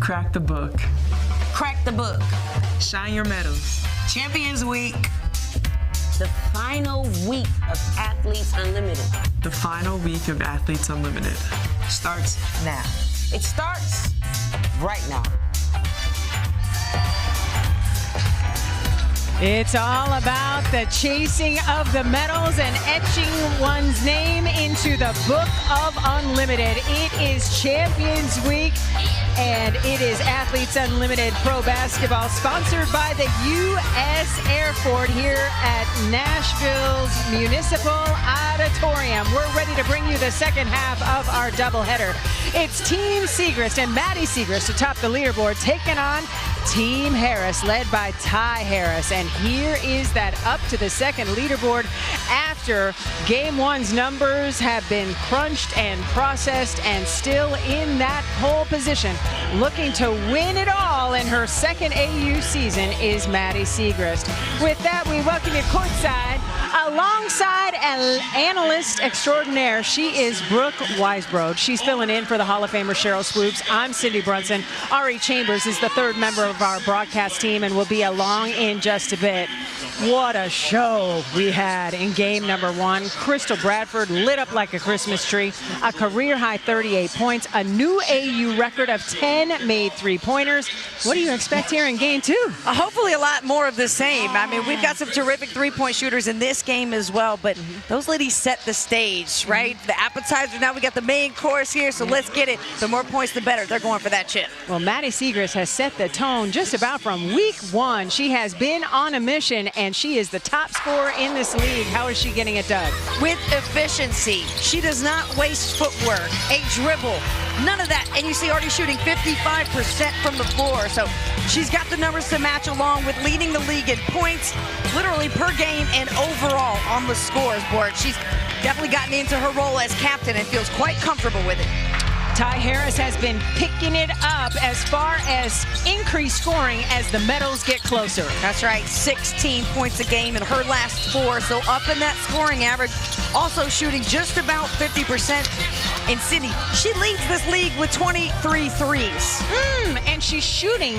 Crack the book. Crack the book. Shine your medals. Champions Week. The final week of Athletes Unlimited. The final week of Athletes Unlimited Starts now. It starts right now. It's all about the chasing of the medals and etching one's name into the Book of Unlimited. It is Champions Week, and it is Athletes Unlimited Pro Basketball, sponsored by the U.S. Air Force here at Nashville's Municipal Auditorium. We're ready to bring you the second half of our doubleheader. It's Team Siegrist and Maddie Siegrist atop the leaderboard, taking on Team Harris, led by Ty Harris. And here is that up to the second leaderboard after Game 1's numbers have been crunched and processed, and still in that pole position, looking to win it all in her second AU season, is Maddie Siegrist. With that, we welcome you courtside alongside an analyst extraordinaire. She is Brooke Weisbrod. She's filling in for the Hall of Famer Cheryl Swoops. I'm Cindy Brunson. Ari Chambers is the third member of our broadcast team and will be along in just a bit. What a show we had in game number 1. Crystal Bradford lit up like a Christmas tree. A career-high 38 points, a new AU record of 10 made three-pointers. What do you expect here in game 2? Hopefully a lot more of the same. I mean, we've got some terrific three-point shooters in this game as well, but those ladies set the stage, right? The appetizer, now we got the main course here, so let's get it. The more points, the better. They're going for that chip. Well, Maddie Siegrist has set the tone just about from week 1. She has been on a mission, and she is the top scorer in this league. How is she getting it done? With efficiency. She does not waste footwork, a dribble, none of that. And you see already shooting 55% from the floor. So she's got the numbers to match, along with leading the league in points, literally per game and overall on the scores board. She's definitely gotten into her role as captain and feels quite comfortable with it. Ty Harris has been picking it up as far as increased scoring as the medals get closer. That's right, 16 points a game in her last 4, so up in that scoring average. Also shooting just about 50%. And Sydney, she leads this league with 23 threes. And she's shooting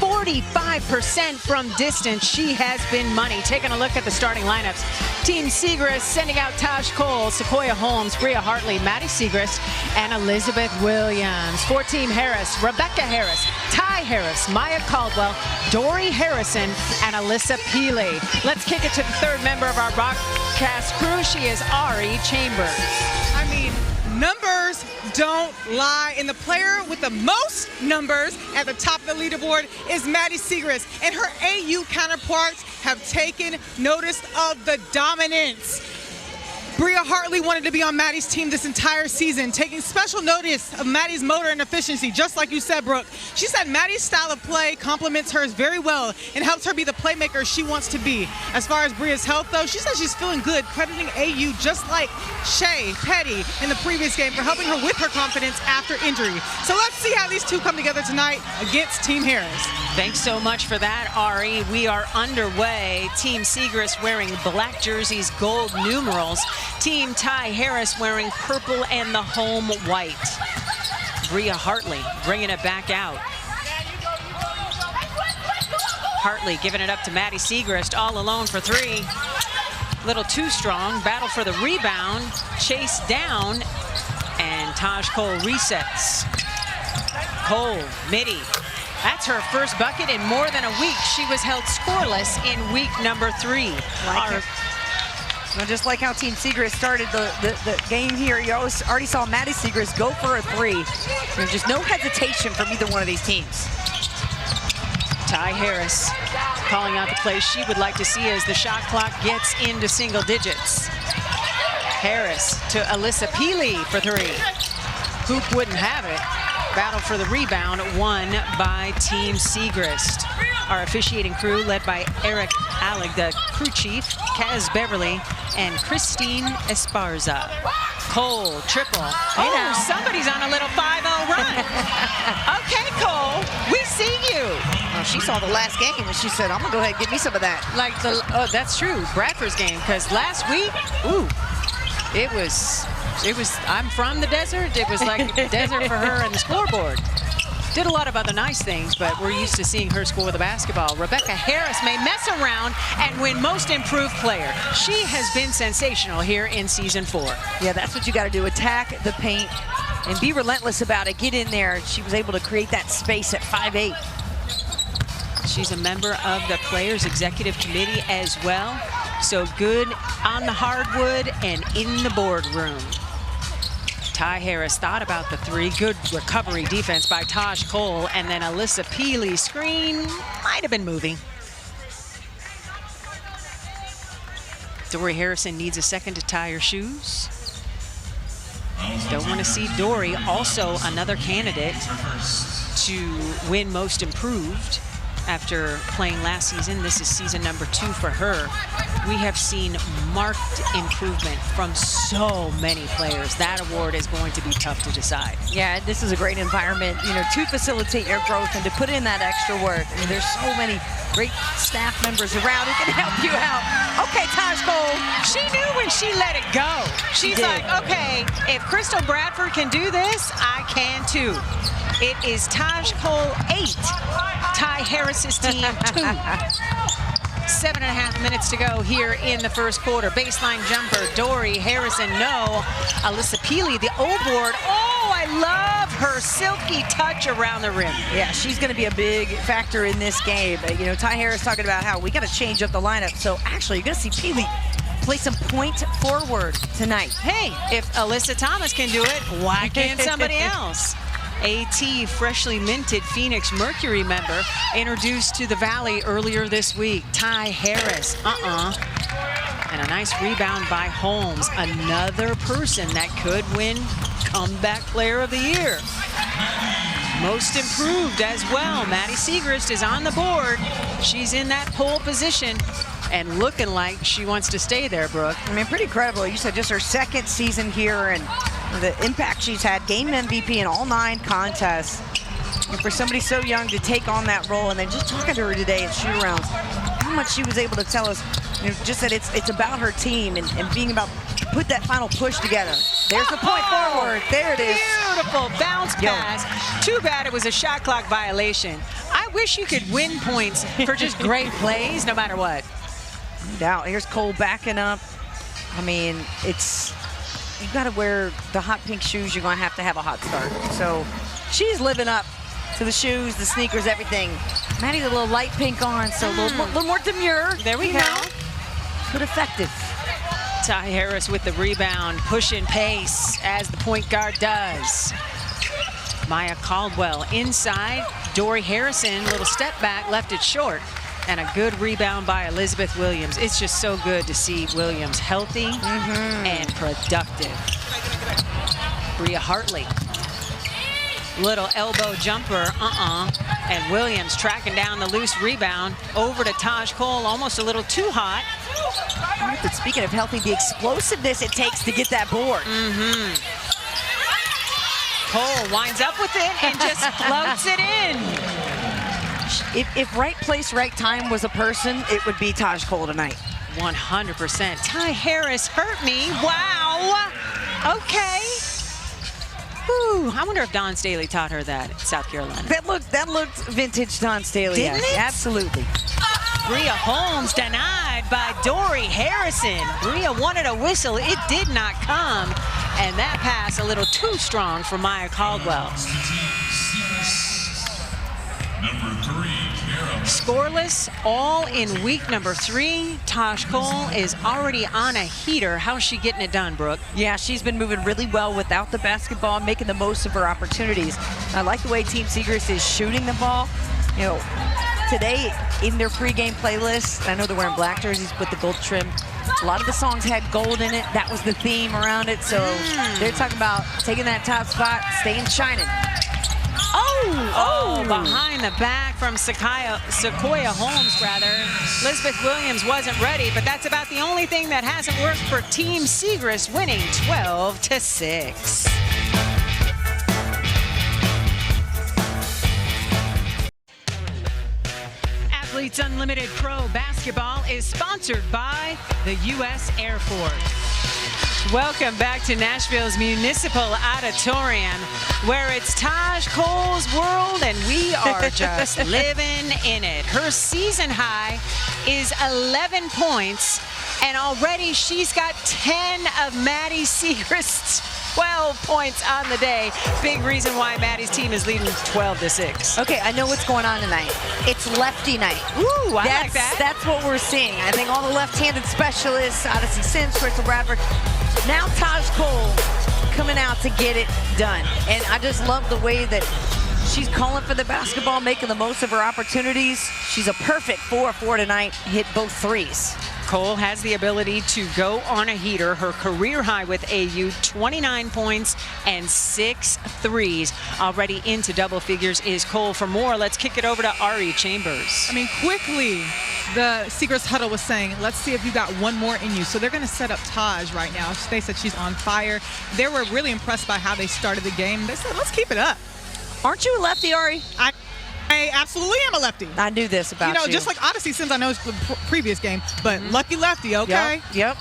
45% from distance. She has been money. Taking a look at the starting lineups. Team Siegrist sending out Taj Cole, Sequoia Holmes, Bria Hartley, Maddie Siegrist, and Elizabeth Williams. For Team Harris, Rebecca Harris, Ty Harris, Maya Caldwell, Dory Harrison, and Alyssa Peely. Let's kick it to the third member of our broadcast crew. She is Ari Chambers. I mean, numbers don't lie, and the player with the most numbers at the top of the leaderboard is Maddie Siegrist, and her AU counterparts have taken notice of the dominance. Bria Hartley wanted to be on Maddie's team this entire season, taking special notice of Maddie's motor and efficiency, just like you said, Brooke. She said Maddie's style of play complements hers very well and helps her be the playmaker she wants to be. As far as Bria's health, though, she says she's feeling good, crediting AU just like Shea Petty in the previous game for helping her with her confidence after injury. So let's see how these two come together tonight against Team Harris. Thanks so much for that, Ari. We are underway. Team Siegrist wearing black jerseys, gold numerals. Team Ty Harris wearing purple and the home white. Bria Hartley bringing it back out. Hartley giving it up to Maddie Siegrist, all alone for 3. Little too strong. Battle for the rebound. Chase down. And Taj Cole resets. Cole, midi. That's her first bucket in more than a week. She was held scoreless in week number 3. Well, just like how Team Siegrist started the game here, you already saw Maddie Siegrist go for a 3. There's just no hesitation from either one of these teams. Ty Harris calling out the play she would like to see as the shot clock gets into single digits. Harris to Alyssa Peely for 3. Hoop wouldn't have it. Battle for the rebound won by Team Siegrist. Our officiating crew led by Eric Alleg, the crew chief, Kaz Beverly, and Christine Esparza. Cole, triple. Oh, somebody's on a little 5-0 run. Okay, Cole, we see you. Well, she saw the last game and she said, I'm gonna go ahead and get me some of that. Like oh, that's true, Bradford's game, because last week, it was, I'm from the desert. It was like desert for her and the scoreboard. Did a lot of other nice things, but we're used to seeing her score the basketball. Rebecca Harris may mess around and win Most Improved Player. She has been sensational here in Season 4. Yeah, that's what you got to do. Attack the paint and be relentless about it. Get in there. She was able to create that space at 5'8". She's a member of the Players Executive Committee as well. So good on the hardwood and in the boardroom. Ty Harris thought about the three. Good recovery defense by Taj Cole. And then Alyssa Peely's screen might have been moving. Dory Harrison needs a second to tie her shoes. Don't want to see Dory, also another candidate to win Most Improved. After playing last season, this is season number 2 for her. We have seen marked improvement from so many players. That award is going to be tough to decide. Yeah, this is a great environment, you know, to facilitate your growth and to put in that extra work. I mean, there's so many great staff members around who can help you out. Okay, Taj Cole. She knew when she let it go. She's like, okay, if Crystal Bradford can do this, I can too. It is Taj Cole 8, Ty Harris's team 2. 7.5 minutes to go here in the first quarter. Baseline jumper, Dory Harrison, no. Alyssa Peely, the old board. Oh, I love her silky touch around the rim. Yeah, she's going to be a big factor in this game. You know, Ty Harris talking about how we got to change up the lineup. So actually, you're going to see Peely play some point forward tonight. Hey, if Alyssa Thomas can do it, why can't somebody else? AT, freshly minted Phoenix Mercury member, introduced to the Valley earlier this week. Ty Harris, and a nice rebound by Holmes. Another person that could win Comeback Player of the Year. Most Improved as well. Maddie Siegrist is on the board. She's in that pole position and looking like she wants to stay there, Brooke. I mean, pretty incredible. You said just her second season here and the impact she's had, game MVP in all 9 contests. And for somebody so young to take on that role, and then just talking to her today at shoot-arounds, how much she was able to tell us, you know, just that it's about her team and being about put that final push together. There's the point forward. There it is. Beautiful bounce pass. Too bad it was a shot clock violation. I wish you could win points for just great plays, no matter what. No doubt. Here's Cole backing up. I mean, you've got to wear the hot pink shoes. You're going to have a hot start. So she's living up to the shoes, the sneakers, everything. Maddie's a little light pink on, so a little more demure. There we go. But effective. Ty Harris with the rebound, pushing pace as the point guard does. Maya Caldwell inside. Dory Harrison, little step back, left it short. And a good rebound by Elizabeth Williams. It's just so good to see Williams healthy and productive. Bria Hartley. Little elbow jumper, And Williams tracking down the loose rebound over to Taj Cole, almost a little too hot. But speaking of healthy, the explosiveness it takes to get that board. Cole winds up with it and just floats it in. If right place, right time was a person, it would be Taj Cole tonight. 100%. Ty Harris hurt me. Wow. Okay. Whew. I wonder if Dawn Staley taught her that at South Carolina. That looked vintage Dawn Staley. Didn't it? Absolutely. Bria Holmes denied by Dory Harrison. Bria wanted a whistle. It did not come. And that pass a little too strong for Maya Caldwell. Scoreless, all in week number 3. Taj Cole is already on a heater. How's she getting it done, Brooke? Yeah, she's been moving really well without the basketball, making the most of her opportunities. I like the way Team Siegrist is shooting the ball. You know, today in their pregame playlist, I know they're wearing black jerseys with the gold trim. A lot of the songs had gold in it. That was the theme around it. So they're talking about taking that top spot, staying shining. Oh, behind the back from Sequoia Holmes, rather. Elizabeth Williams wasn't ready, but that's about the only thing that hasn't worked for Team Siegrist, winning 12-6. Athletes Unlimited Pro Basketball is sponsored by the U.S. Air Force. Welcome back to Nashville's Municipal Auditorium, where it's Taj Cole's world and we are just living in it. Her season high is 11 points, and already she's got 10 of Maddie Siegrist's 12 points on the day. Big reason why Maddie's team is leading 12-6. Okay, I know what's going on tonight. It's lefty night. Ooh, I like that. That's what we're seeing. I think all the left-handed specialists, Odyssey Sims, Crystal Bradford. Now Taj Cole coming out to get it done. And I just love the way that she's calling for the basketball, making the most of her opportunities. She's a perfect 4-4 tonight, hit both threes. Cole has the ability to go on a heater. Her career high with AU, 29 points and 6 threes. Already into double figures is Cole. For more, let's kick it over to Ari Chambers. I mean, quickly, the Siegrist huddle was saying, let's see if you got one more in you. So they're going to set up Taj right now. They said she's on fire. They were really impressed by how they started the game. They said, let's keep it up. Aren't you a lefty, Ari? I absolutely am a lefty. I knew this about you. You know, just like Odyssey Sims, I know it's the previous game, but lucky lefty, okay? Yep.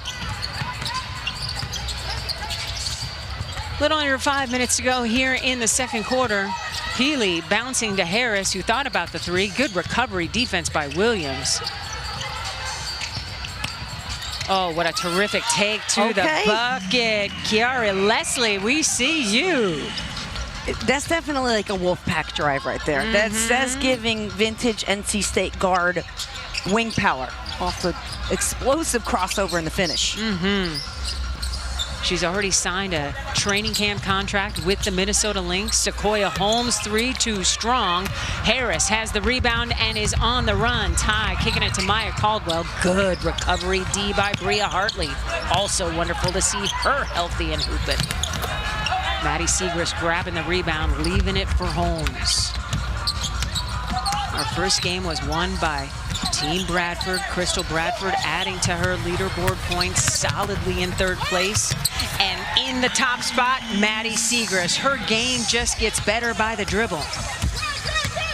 Little under 5 minutes to go here in the second quarter. Healy bouncing to Harris, who thought about the three. Good recovery defense by Williams. Oh, what a terrific take to the bucket. Kiara Leslie, we see you. That's definitely like a Wolfpack drive right there. That's giving vintage NC State guard wing power off the explosive crossover in the finish. She's already signed a training camp contract with the Minnesota Lynx. Sequoia Holmes, 3 too strong. Harris has the rebound and is on the run. Ty kicking it to Maya Caldwell. Good recovery D by Bria Hartley. Also wonderful to see her healthy and hooping. Maddie Siegrist grabbing the rebound, leaving it for Holmes. Our first game was won by Team Bradford. Crystal Bradford adding to her leaderboard points, solidly in third place. And in the top spot, Maddie Siegrist. Her game just gets better by the dribble.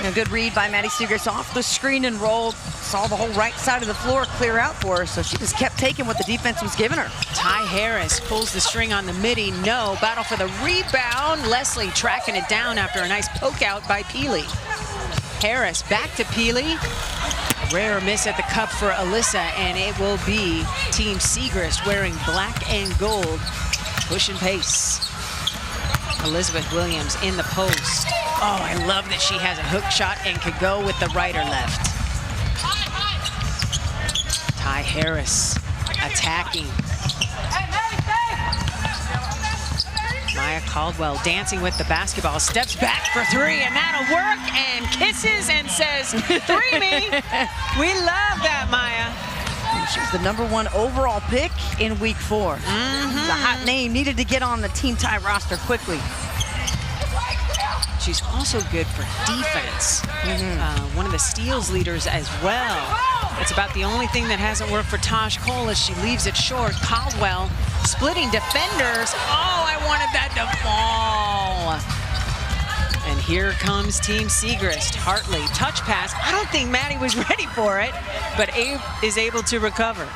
A good read by Maddie Siegrist off the screen and roll. Saw the whole right side of the floor clear out for her, so she just kept taking what the defense was giving her. Ty Harris pulls the string on the midi. No, battle for the rebound. Leslie tracking it down after a nice poke out by Peely. Harris back to Peely. Rare miss at the cup for Alyssa, and it will be Team Siegrist wearing black and gold, pushing pace. Elizabeth Williams in the post. Oh, I love that she has a hook shot and could go with the right or left. Ty Harris attacking. Maya Caldwell dancing with the basketball, steps back for three, and that'll work, and kisses and says, 3 me. We love that, Maya. She's the #1 overall pick in week 4. It's a hot name, needed to get on the Team Ty roster quickly. She's also good for defense. One of the steals leaders as well. It's about the only thing that hasn't worked for Taj Cole as she leaves it short. Caldwell splitting defenders. Oh, I wanted that to fall. And here comes Team Siegrist. Hartley, touch pass. I don't think Maddie was ready for it, but Abe is able to recover.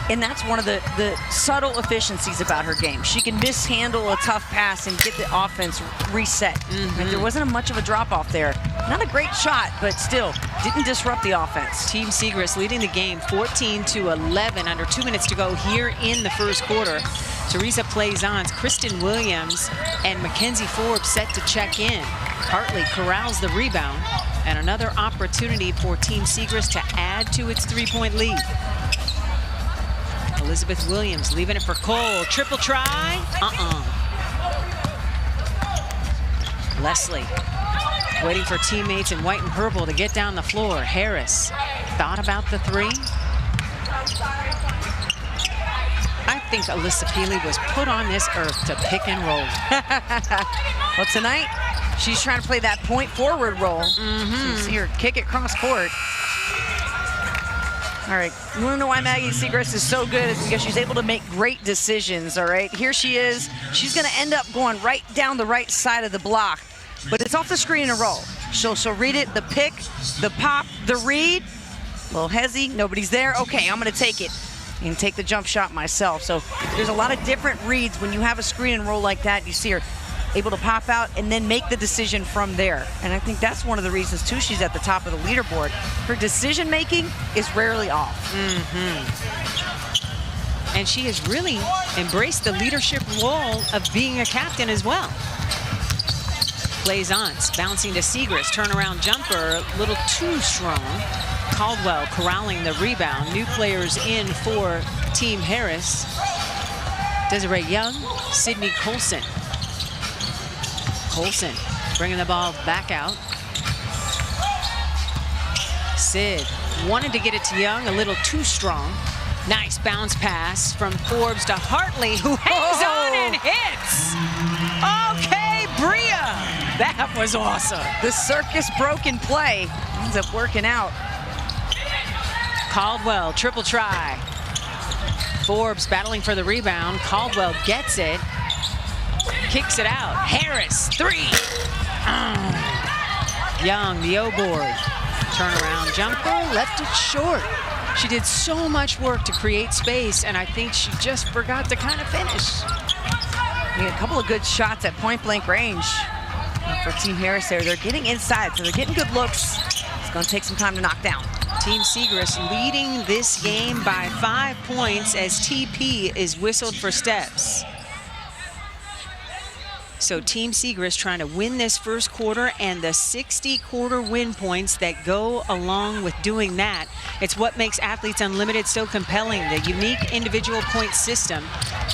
And that's one of the subtle efficiencies about her game. She can mishandle a tough pass and get the offense reset. And there wasn't much of a drop-off there. Not a great shot, but still didn't disrupt the offense. Team Siegrist leading the game 14-11, under 2 minutes to go here in the first quarter. Teresa Plaisance, Kristen Williams, and Mackenzie Forbes set to check in. Hartley corrals the rebound, and another opportunity for Team Siegrist to add to its 3-point lead. Elizabeth Williams leaving it for Cole. Triple try. Leslie waiting for teammates in white and purple to get down the floor. Harris thought about the three. I think Alyssa Peely was put on this earth to pick and roll. Well, tonight, she's trying to play that point forward role. So you see her kick it cross court. All right, you wanna know why Maddie Siegrist is so good? It's because she's able to make great decisions, all right? Here she is. She's gonna end up going right down the right side of the block, but it's off the screen and roll. She'll read it, the pick, the pop, the read. Little hezzy, nobody's there. Okay, I'm gonna take it. and take the jump shot myself. So there's a lot of different reads when you have a screen and roll like that. You see her able to pop out and then make the decision from there. And I think that's one of the reasons, too, she's at the top of the leaderboard. Her decision-making is rarely off. And she has really embraced the leadership role of being a captain as well. Plaisance bouncing to Siegrist, turnaround jumper, a little too strong. Caldwell corralling the rebound. New players in for Team Harris. Desiree Young, Sydney Colson. Colson bringing the ball back out. Sid wanted to get it to Young, a little too strong. Nice bounce pass from Forbes to Hartley, who hangs on and hits. Okay, Bria. That was awesome. The circus broken play ends up working out. Caldwell, triple try. Forbes battling for the rebound. Caldwell gets it. Kicks it out. Harris, 3. Young, the O-board. Turnaround jumper, left it short. She did so much work to create space, and I think she just forgot to kind of finish. We had a couple of good shots at point-blank range for Team Harris there. They're getting inside, so they're getting good looks. It's going to take some time to knock down. Team Siegrist leading this game by 5 points as TP is whistled for steps. So Team Siegrist trying to win this first quarter and the 60 quarter win points that go along with doing that. It's what makes Athletes Unlimited so compelling, the unique individual point system.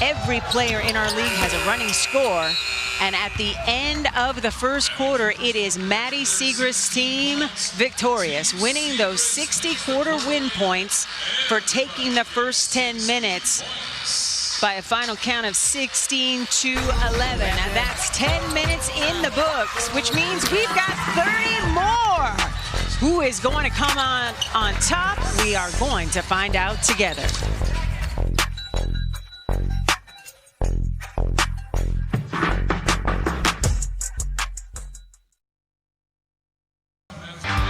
Every player in our league has a running score, and at the end of the first quarter, it is Maddie Siegrist's team victorious, winning those 60 quarter win points for taking the first 10 minutes by a final count of 16-11. And that's 10 minutes in the books, which means we've got 30 more. Who is going to come on top? We are going to find out together.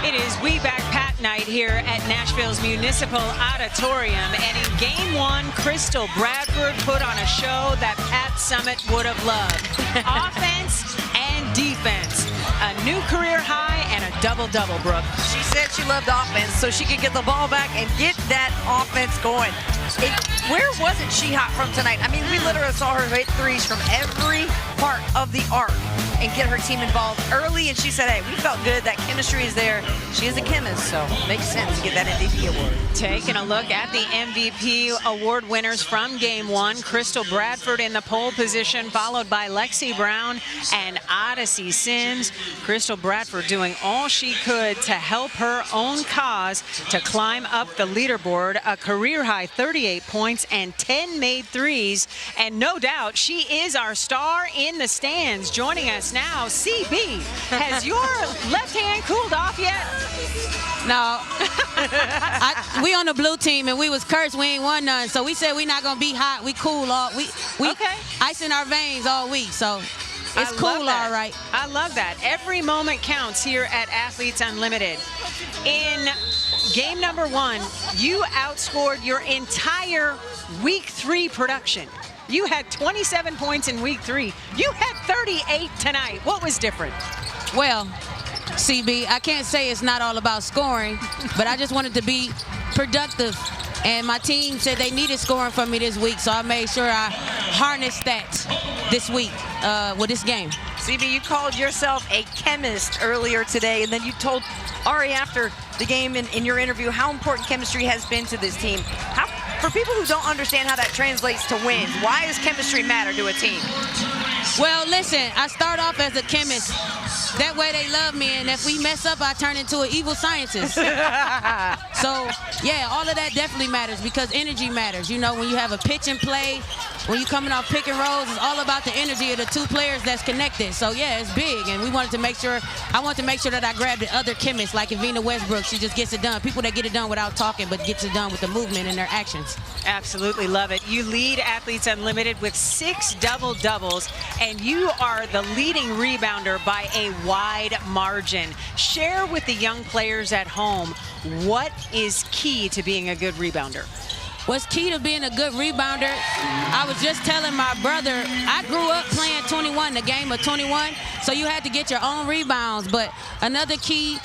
It is We Back Pat night here at Nashville's Municipal Auditorium. And in game 1, Crystal Bradford put on a show that Pat Summit would have loved. Offense and defense. A new career high and a double-double, Brooke. She said she loved offense so she could get the ball back and get that offense going. Where wasn't she hot from tonight? I mean, we literally saw her hit threes from every part of the arc and get her team involved early, and she said, hey, we felt good, that chemistry is there. She is a chemist, so it makes sense to get that MVP award. Taking a look at the MVP award winners from game 1, Crystal Bradford in the pole position, followed by Lexi Brown and Odyssey Sims. Crystal Bradford doing all she could to help her own cause to climb up the leaderboard, a career-high 38 points and 10 made threes, and no doubt she is our star in the stands. Joining us now, CB. Has your left hand cooled off yet? No. We on the blue team and we was cursed. We ain't won none. So we said we not gonna be hot. We cool all. We okay. Ice in our veins all week. So it's cool, all right. I love that. Every moment counts here at Athletes Unlimited. In game number 1, you outscored your entire week 3 production. You had 27 points in week 3. You had 38 tonight. What was different? Well, CB, I can't say it's not all about scoring, but I just wanted to be productive. And my team said they needed scoring from me this week, so I made sure I harnessed that this week with this game. CB, you called yourself a chemist earlier today, and then you told Ari after the game in your interview how important chemistry has been to this team. For people who don't understand how that translates to wins, why does chemistry matter to a team? Well, listen, I start off as a chemist. That way they love me, and if we mess up, I turn into an evil scientist. So, yeah, all of that definitely matters because energy matters. You know, when you have a pitch and play, when you're coming off pick and rolls, it's all about the energy of the two players that's connected. So, yeah, it's big, and I wanted to make sure that I grabbed the other chemists, like Evina Westbrook. She just gets it done. People that get it done without talking, but gets it done with the movement and their actions. Absolutely love it. You lead Athletes Unlimited with 6 double-doubles, and you are the leading rebounder by a wide margin. Share with the young players at home what is key to being a good rebounder. What's key to being a good rebounder, I was just telling my brother, I grew up playing 21, the game of 21, so you had to get your own rebounds. But another key,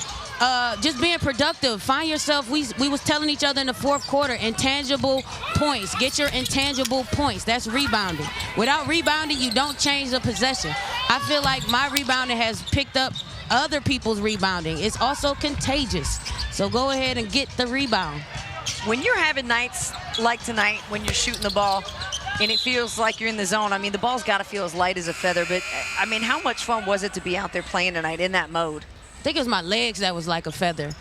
just being productive. Find yourself, we was telling each other in the fourth quarter, intangible points. Get your intangible points. That's rebounding. Without rebounding, you don't change the possession. I feel like my rebounding has picked up other people's rebounding. It's also contagious. So go ahead and get the rebound. When you're having nights like tonight, when you're shooting the ball and it feels like you're in the zone, I mean, the ball's got to feel as light as a feather, but I mean, how much fun was it to be out there playing tonight in that mode? I think it was my legs that was like a feather.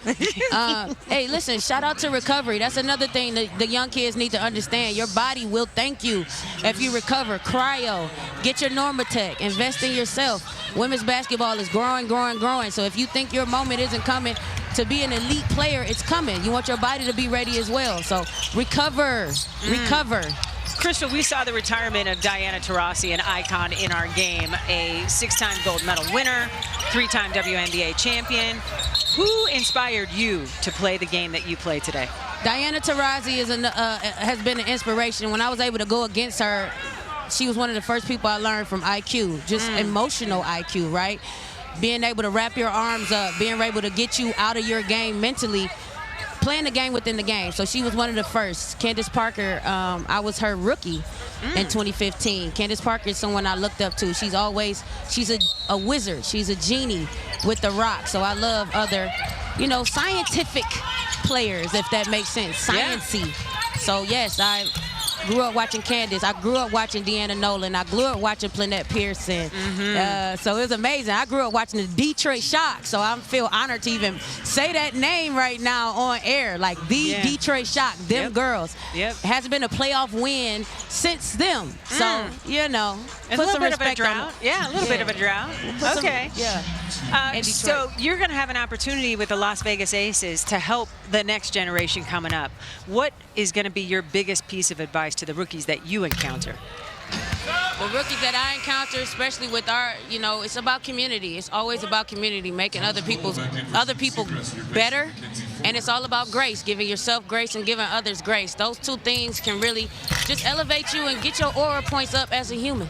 Hey, listen, shout out to recovery. That's another thing that the young kids need to understand. Your body will thank you if you recover. Cryo, get your Normatec, invest in yourself. Women's basketball is growing, growing, growing. So if you think your moment isn't coming to be an elite player, it's coming. You want your body to be ready as well. So recover, recover. Crystal, we saw the retirement of Diana Taurasi, an icon in our game, a 6-time gold medal winner, 3-time WNBA champion. Who inspired you to play the game that you play today? Diana Taurasi is has been an inspiration. When I was able to go against her, she was one of the first people I learned from IQ, just emotional IQ, right? Being able to wrap your arms up, being able to get you out of your game mentally, playing the game within the game. So she was one of the first. Candace Parker, I was her rookie in 2015. Candace Parker is someone I looked up to. She's a wizard. She's a genie with the rock. So I love other, scientific players, if that makes sense. Science-y. So yes, I grew up watching Candace. I grew up watching Deanna Nolan. I grew up watching Planette Pearson. So it was amazing. I grew up watching the Detroit Shock. So I feel honored to even say that name right now on air. Like the Detroit Shock, them girls. It hasn't been a playoff win since them. So, A put little some bit of a respect drought. A little bit of a drought. Okay. So you're going to have an opportunity with the Las Vegas Aces to help the next generation coming up. What is going to be your biggest piece of advice to the rookies that you encounter? The rookies that I encounter, especially with our, it's about community. It's always about community, making other people better. And it's all about grace, giving yourself grace and giving others grace. Those two things can really just elevate you and get your aura points up as a human.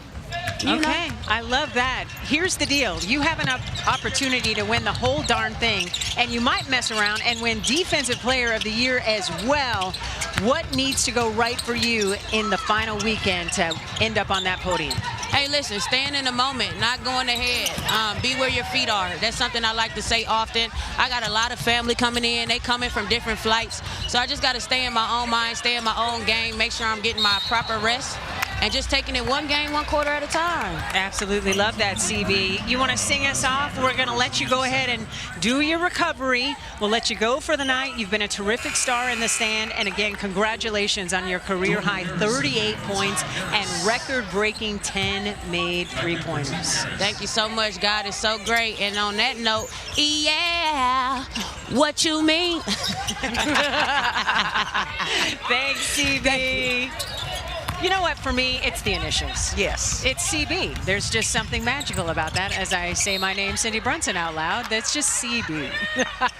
Okay, I love that. Here's the deal. You have an opportunity to win the whole darn thing, and you might mess around and win Defensive Player of the Year as well. What needs to go right for you in the final weekend to end up on that podium? Hey, listen, staying in the moment, not going ahead. Be where your feet are. That's something I like to say often. I got a lot of family coming in. They coming from different flights. So I just got to stay in my own mind, stay in my own game, make sure I'm getting my proper rest, and just taking it one game, one quarter at a time. Absolutely love that, CB. You want to sing us off? We're going to let you go ahead and do your recovery. We'll let you go for the night. You've been a terrific star in the stand. And again, congratulations on your career-high 38 points and record-breaking 10 made three-pointers. Thank you so much. God is so great. And on that note, yeah, what you mean? Thanks, CB. You know what, for me, it's the initials. Yes. It's CB. There's just something magical about that. As I say my name, Cindy Brunson, out loud, that's just CB.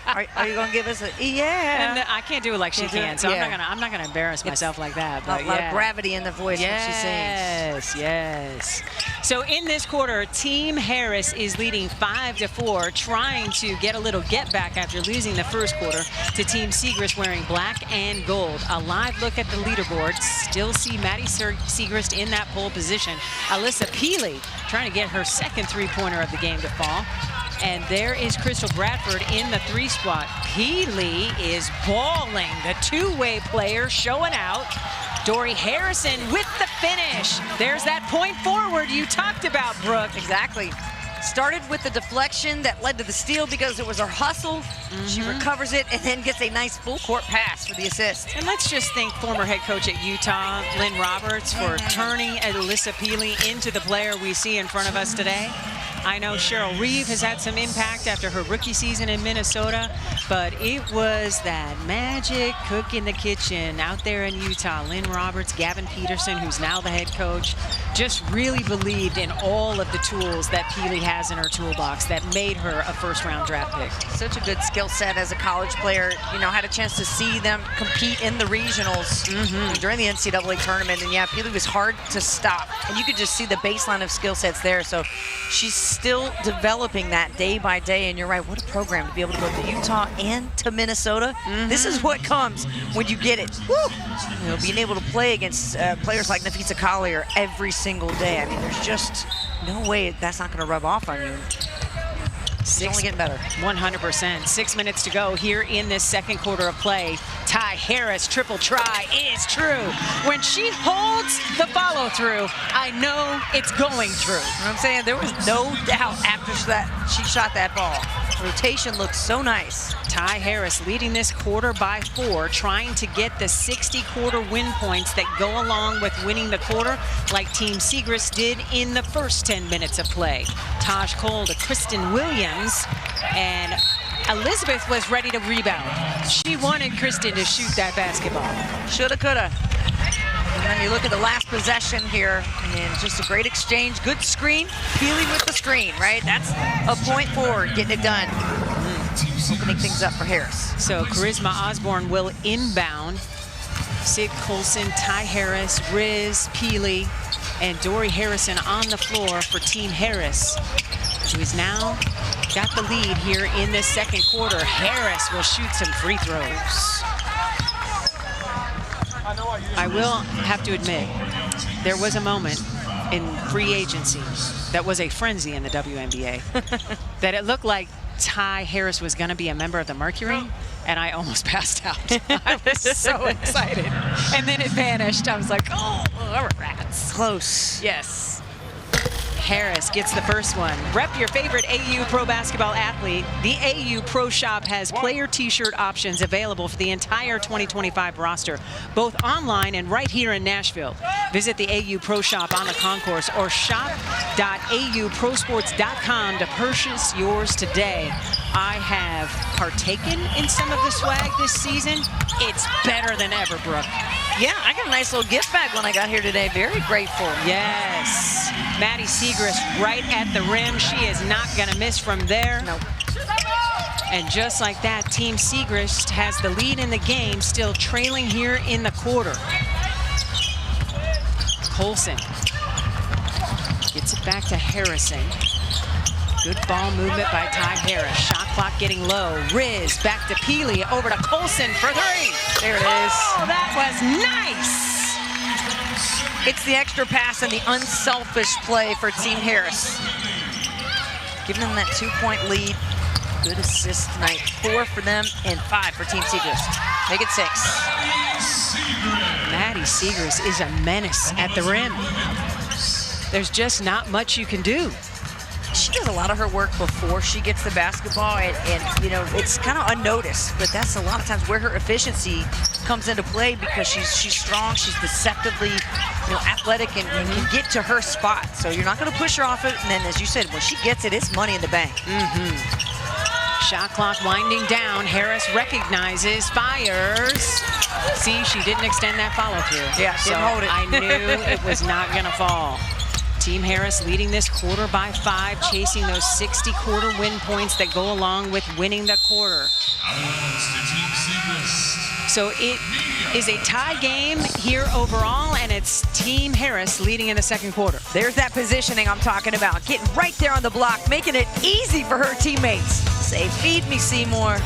Are you going to give us a yeah? And I can't do it like she can, so I'm not gonna embarrass myself like that. But a lot of gravity in the voice when she sings. Yes. So in this quarter, Team Harris is leading 5-4, trying to get a little get back after losing the first quarter to Team Siegrist wearing black and gold. A live look at the leaderboard. Still see Maddie Siegrist in that pole position. Alyssa Peely trying to get her second three-pointer of the game to fall. And there is Crystal Bradford in the 3 spot. Peely is balling. The two-way player showing out. Dory Harrison with the finish. There's that point forward you talked about, Brooke. Exactly. Started with the deflection that led to the steal because it was her hustle. She recovers it and then gets a nice full court pass for the assist. And let's just thank former head coach at Utah, Lynn Roberts, for turning Alyssa Peely into the player we see in front of us today. I know Cheryl Reeve has had some impact after her rookie season in Minnesota, but it was that magic cook in the kitchen out there in Utah. Lynn Roberts, Gavin Peterson, who's now the head coach, just really believed in all of the tools that Peely has in her toolbox that made her a first-round draft pick. Such a good skill set as a college player. You know, had a chance to see them compete in the regionals during the NCAA tournament. And yeah, Peely was hard to stop. And you could just see the baseline of skill sets there. So she's still developing that day by day. And you're right, what a program to be able to go to Utah and to Minnesota. This is what comes when you get it. Woo! You know, being able to play against players like Napheesa Collier every single day. I mean, there's just no way that's not going to rub off on you. It's only getting better. 100%. 6 minutes to go here in this second quarter of play. Ty Harris, triple try is true. When she holds the follow through, I know it's going through. You know what I'm saying? There was no doubt after she shot that ball. Rotation looked so nice. Ty Harris leading this quarter by 4, trying to get the 60 quarter win points that go along with winning the quarter, like Team Siegrist did in the first 10 minutes of play. Taj Cole to Kristen Williams, and Elizabeth was ready to rebound. She wanted Kristen to shoot that basketball. Shoulda, coulda. And then you look at the last possession here, and just a great exchange, good screen, Peely with the screen, right? That's a point forward, getting it done. Opening things up for Harris. So Charisma Osborne will inbound. Sid Colson, Ty Harris, Riz, Peely, and Dory Harrison on the floor for Team Harris, who is now got the lead here in this second quarter. Harris will shoot some free throws. I will have to admit, there was a moment in free agency that was a frenzy in the WNBA that it looked like Ty Harris was going to be a member of the Mercury, and I almost passed out. I was so excited. And then it vanished. I was like, oh, rats. Close. Yes. Harris gets the first one. Rep your favorite AU Pro basketball athlete. The AU Pro Shop has player t-shirt options available for the entire 2025 roster, both online and right here in Nashville. Visit the AU Pro Shop on the concourse or shop.auprosports.com to purchase yours today. I have partaken in some of the swag this season. It's better than ever, Brooke. Yeah, I got a nice little gift bag when I got here today. Very grateful. Yes. Maddie Siegrist right at the rim. She is not going to miss from there. Nope. And just like that, Team Siegrist has the lead in the game, still trailing here in the quarter. Colson gets it back to Harrison. Good ball movement by Ty Harris. Shot clock getting low. Riz back to Peely, over to Colson for 3. There it is. Oh, that was nice. It's the extra pass and the unselfish play for Team Harris. Giving them that 2-point lead. Good assist tonight. 4 for them and 5 for Team Siegrist. Make it 6. Maddie Siegrist is a menace at the rim. There's just not much you can do. She does a lot of her work before she gets the basketball, and you know, it's kind of unnoticed, but that's a lot of times where her efficiency comes into play, because she's strong, she's deceptively, athletic, and can get to her spot. So you're not going to push her off it, and then, as you said, when she gets it, it's money in the bank. Shot clock winding down. Harris recognizes, fires. See, she didn't extend that follow through. Yeah, so didn't hold it. I knew it was not going to fall. Team Harris leading this quarter by 5, chasing those 60 quarter win points that go along with winning the quarter. So it is a tie game here overall, and it's Team Harris leading in the second quarter. There's that positioning I'm talking about. Getting right there on the block, making it easy for her teammates. Say, feed me, Seymour.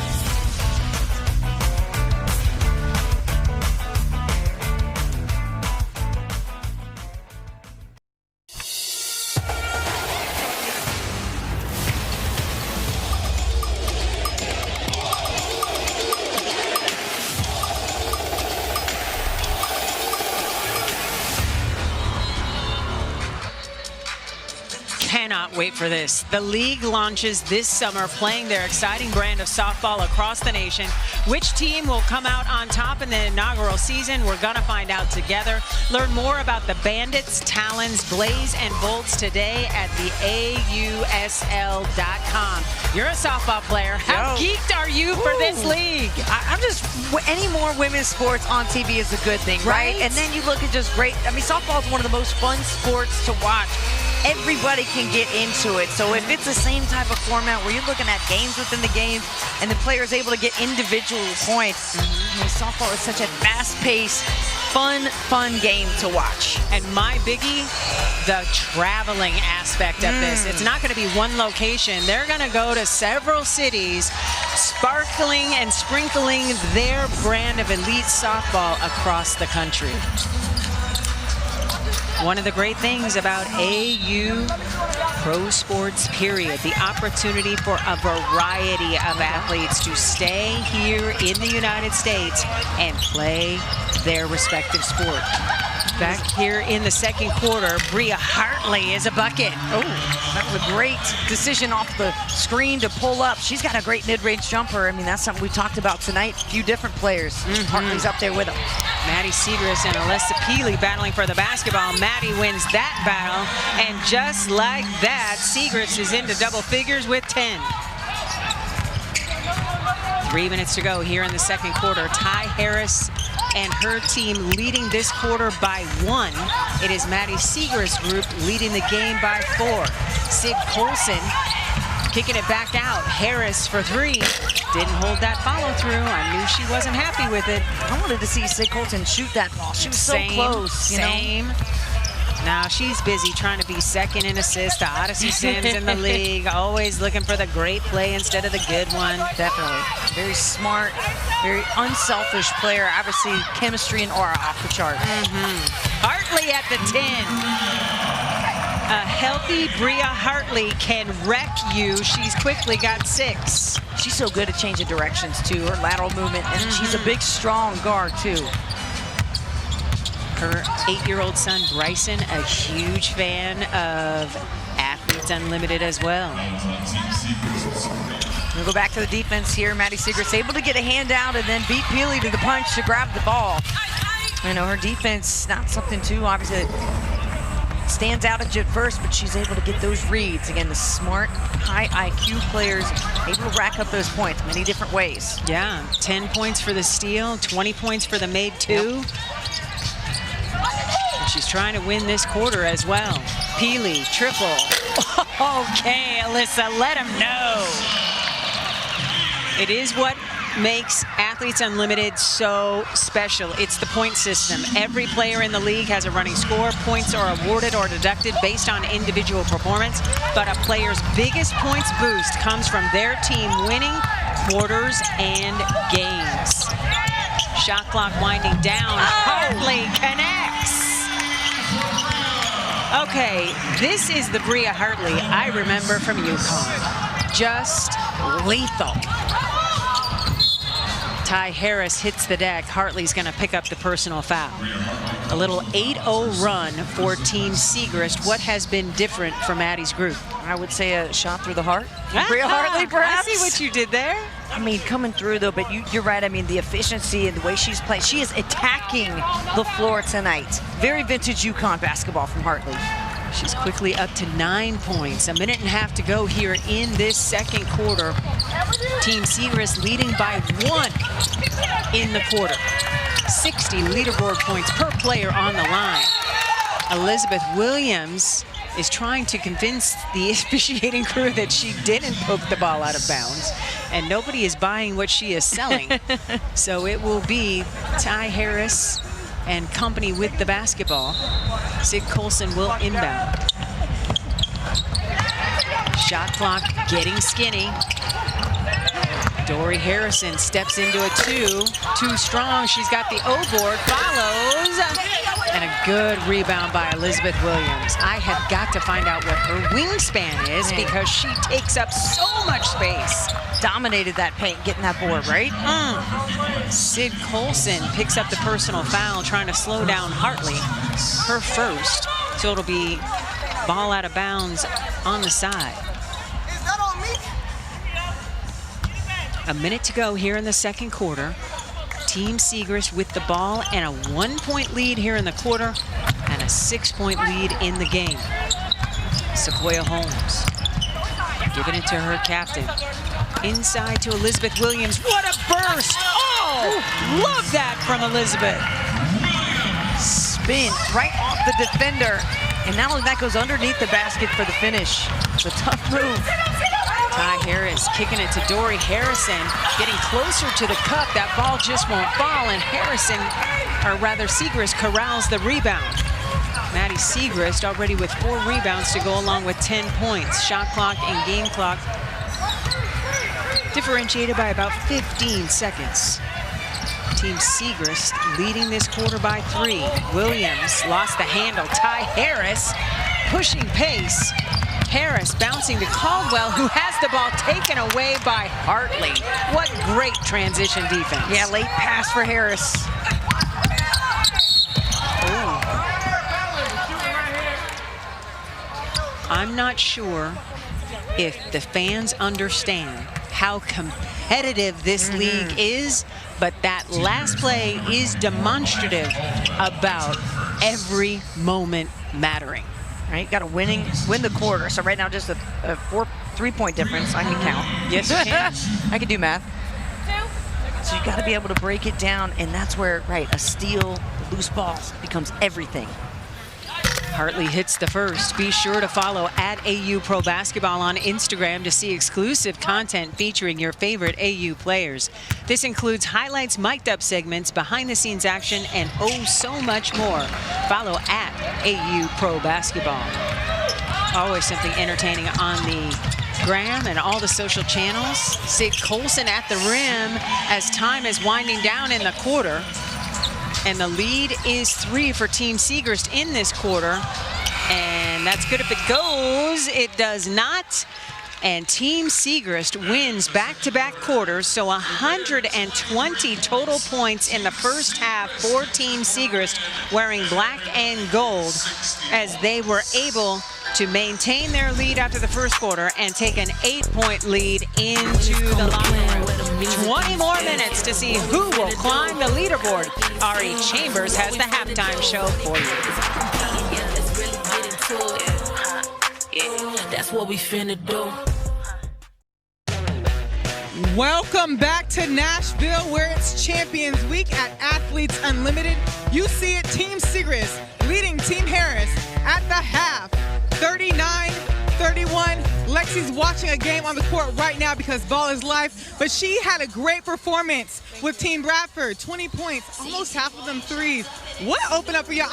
Cannot wait for this. The league launches this summer, playing their exciting brand of softball across the nation. Which team will come out on top in the inaugural season? We're going to find out together. Learn more about the Bandits, Talons, Blaze, and Bolts today at the AUSL.com. You're a softball player. How geeked are you for this league? I'm just, any more women's sports on TV is a good thing, right? And then you look at just great, I mean, softball is one of the most fun sports to watch. Everybody can get into it. So if it's the same type of format where you're looking at games within the games and the player's able to get individual points, I mean, softball is such a fast-paced, fun game to watch. And my biggie, the traveling aspect of this. It's not going to be one location. They're going to go to several cities, sparkling and sprinkling their brand of elite softball across the country. One of the great things about AU Pro Sports, period, the opportunity for a variety of athletes to stay here in the United States and play their respective sport. Back here in the second quarter, Bria Hartley is a bucket. Oh, that was a great decision off the screen to pull up. She's got a great mid-range jumper. I mean, that's something we talked about tonight. A few different players. Hartley's up there with them. Maddie Segrist and Alyssa Peely battling for the basketball. Maddie wins that battle, and just like that, Segrist is into double figures with 10. 3 minutes to go here in the second quarter. Ty Harris and her team leading this quarter by 1. It is Maddie Segrist's group leading the game by 4. Sid Colson kicking it back out. Harris for 3. Didn't hold that follow through. I knew she wasn't happy with it. I wanted to see Sid Colson shoot that ball. She was so close. You know? Now she's busy trying to be second in assists to Odyssey Sims in the league. Always looking for the great play instead of the good one. Definitely. Very smart, very unselfish player. Obviously, chemistry and aura off the chart. Hartley at the 10. A healthy Bria Hartley can wreck you. She's quickly got 6. She's so good at changing directions, too. Her lateral movement, and she's a big, strong guard, too. Her 8-year-old son, Bryson, a huge fan of Athletes Unlimited as well. We'll go back to the defense here. Maddie Segrist able to get a hand out and then beat Peely to the punch to grab the ball. I know her defense, not something too obviously stands out at first, but she's able to get those reads. Again, the smart, high IQ players able to rack up those points many different ways. Yeah, 10 points for the steal, 20 points for the made 2. She's trying to win this quarter as well. Peely, triple. Okay, Alyssa, let him know. It is what makes Athletes Unlimited so special. It's the point system. Every player in the league has a running score. Points are awarded or deducted based on individual performance, but a player's biggest points boost comes from their team winning quarters and games. Shot clock winding down. Hartley connects. Okay, this is the Bria Hartley I remember from UConn. Just lethal. Ty Harris hits the deck. Hartley's going to pick up the personal foul. A little 8-0 run for Team Segrist. What has been different for Maddie's group? I would say a shot through the heart. Bria Hartley, perhaps. I see what you did there. I mean, coming through, though, but you're right. I mean, the efficiency and the way she's playing. She is attacking the floor tonight. Very vintage UConn basketball from Hartley. She's quickly up to 9 points. A minute and a half to go here in this second quarter. Team Segrist leading by 1 in the quarter. 60 leaderboard points per player on the line. Elizabeth Williams is trying to convince the officiating crew that she didn't poke the ball out of bounds, and nobody is buying what she is selling. So it will be Ty Harris and company with the basketball. Sid Colson will inbound. Shot clock getting skinny. Dory Harrison steps into a 2. Too strong. She's got the O-board. Follows. And a good rebound by Elizabeth Williams. I have got to find out what her wingspan is because she takes up so much space. Dominated that paint, getting that board, right? Sid Colson picks up the personal foul, trying to slow down Hartley. Her first. So it'll be Ball out of bounds on the side. A minute to go here in the second quarter. Team Siegrist with the ball and a 1-point lead here in the quarter and a 6-point lead in the game. Sequoia Holmes giving it to her captain. Inside to Elizabeth Williams. What a burst! Oh, love that from Elizabeth. Spin right off the defender. And not only that, goes underneath the basket for the finish. It's a tough move. Ty Harris kicking it to Dory Harrison, getting closer to the cup. That ball just won't fall, and Harrison, or rather Siegrist, corrals the rebound. Maddie Siegrist already with 4 rebounds to go along with 10 points. Shot clock and game clock differentiated by about 15 seconds. Team Siegrist leading this quarter by 3. Williams lost the handle. Ty Harris pushing pace. Harris bouncing to Caldwell, who has the ball taken away by Hartley. What great transition defense. Yeah, late pass for Harris. I'm not sure if the fans understand how competitive this league is, but that last play is demonstrative about every moment mattering. Right, got to win the quarter. So right now, just a 3-point difference. I can count. Yes, you can. I can do math. So you got to be able to break it down, and that's where, right, a steal, loose ball becomes everything. Hartley hits the first. Be sure to follow @AU Pro Basketball on Instagram to see exclusive content featuring your favorite AU players. This includes highlights, mic'd up segments, behind the scenes action, and oh so much more. Follow @AU Pro Basketball. Always something entertaining on the gram and all the social channels. Sid Colson at the rim as time is winding down in the quarter. And the lead is 3 for Team Siegrist in this quarter. And that's good if it goes. It does not. And Team Siegrist wins back-to-back quarters, so 120 total points in the first half for Team Siegrist, wearing black and gold, as they were able to maintain their lead after the first quarter and take an 8-point lead into the locker room. 20 more minutes to see who will climb the leaderboard. Ari Chambers has the halftime show for you. That's what we finna do. Welcome back to Nashville, where it's Champions Week at Athletes Unlimited. You see it, Team Siegrist leading Team Harris at the half, 39-31. Lexi's watching a game on the court right now because ball is life, but she had a great performance with Team Bradford. 20 points, almost half of them threes. What opened up for y'all?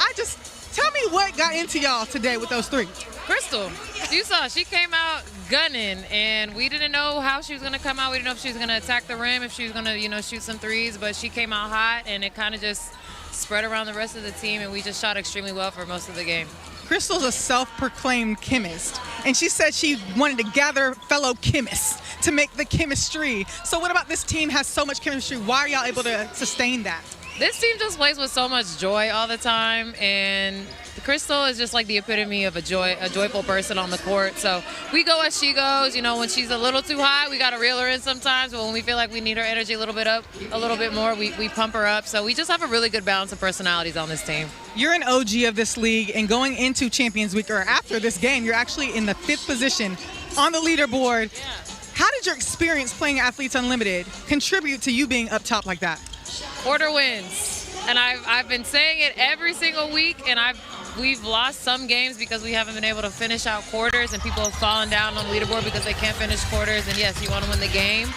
Tell me what got into y'all today with those threes. Crystal, you saw she came out gunning, and we didn't know how she was going to come out. We didn't know if she was going to attack the rim, if she was going to, shoot some threes, but she came out hot, and it kind of just spread around the rest of the team, and we just shot extremely well for most of the game. Crystal's a self-proclaimed chemist, and she said she wanted to gather fellow chemists to make the chemistry. So what about this team has so much chemistry? Why are y'all able to sustain that? This team just plays with so much joy all the time, and Crystal is just like the epitome of a joyful person on the court. So we go as she goes. When she's a little too high, we got to reel her in sometimes. But when we feel like we need her energy a little bit up, a little bit more, we pump her up. So we just have a really good balance of personalities on this team. You're an OG of this league, and going into Champions Week, or after this game, you're actually in the 5th position on the leaderboard. Yeah. How did your experience playing Athletes Unlimited contribute to you being up top like that? Quarter wins, and I've been saying it every single week, and we've lost some games because we haven't been able to finish out quarters, and people have fallen down on the leaderboard because they can't finish quarters. And yes, you want to win the game,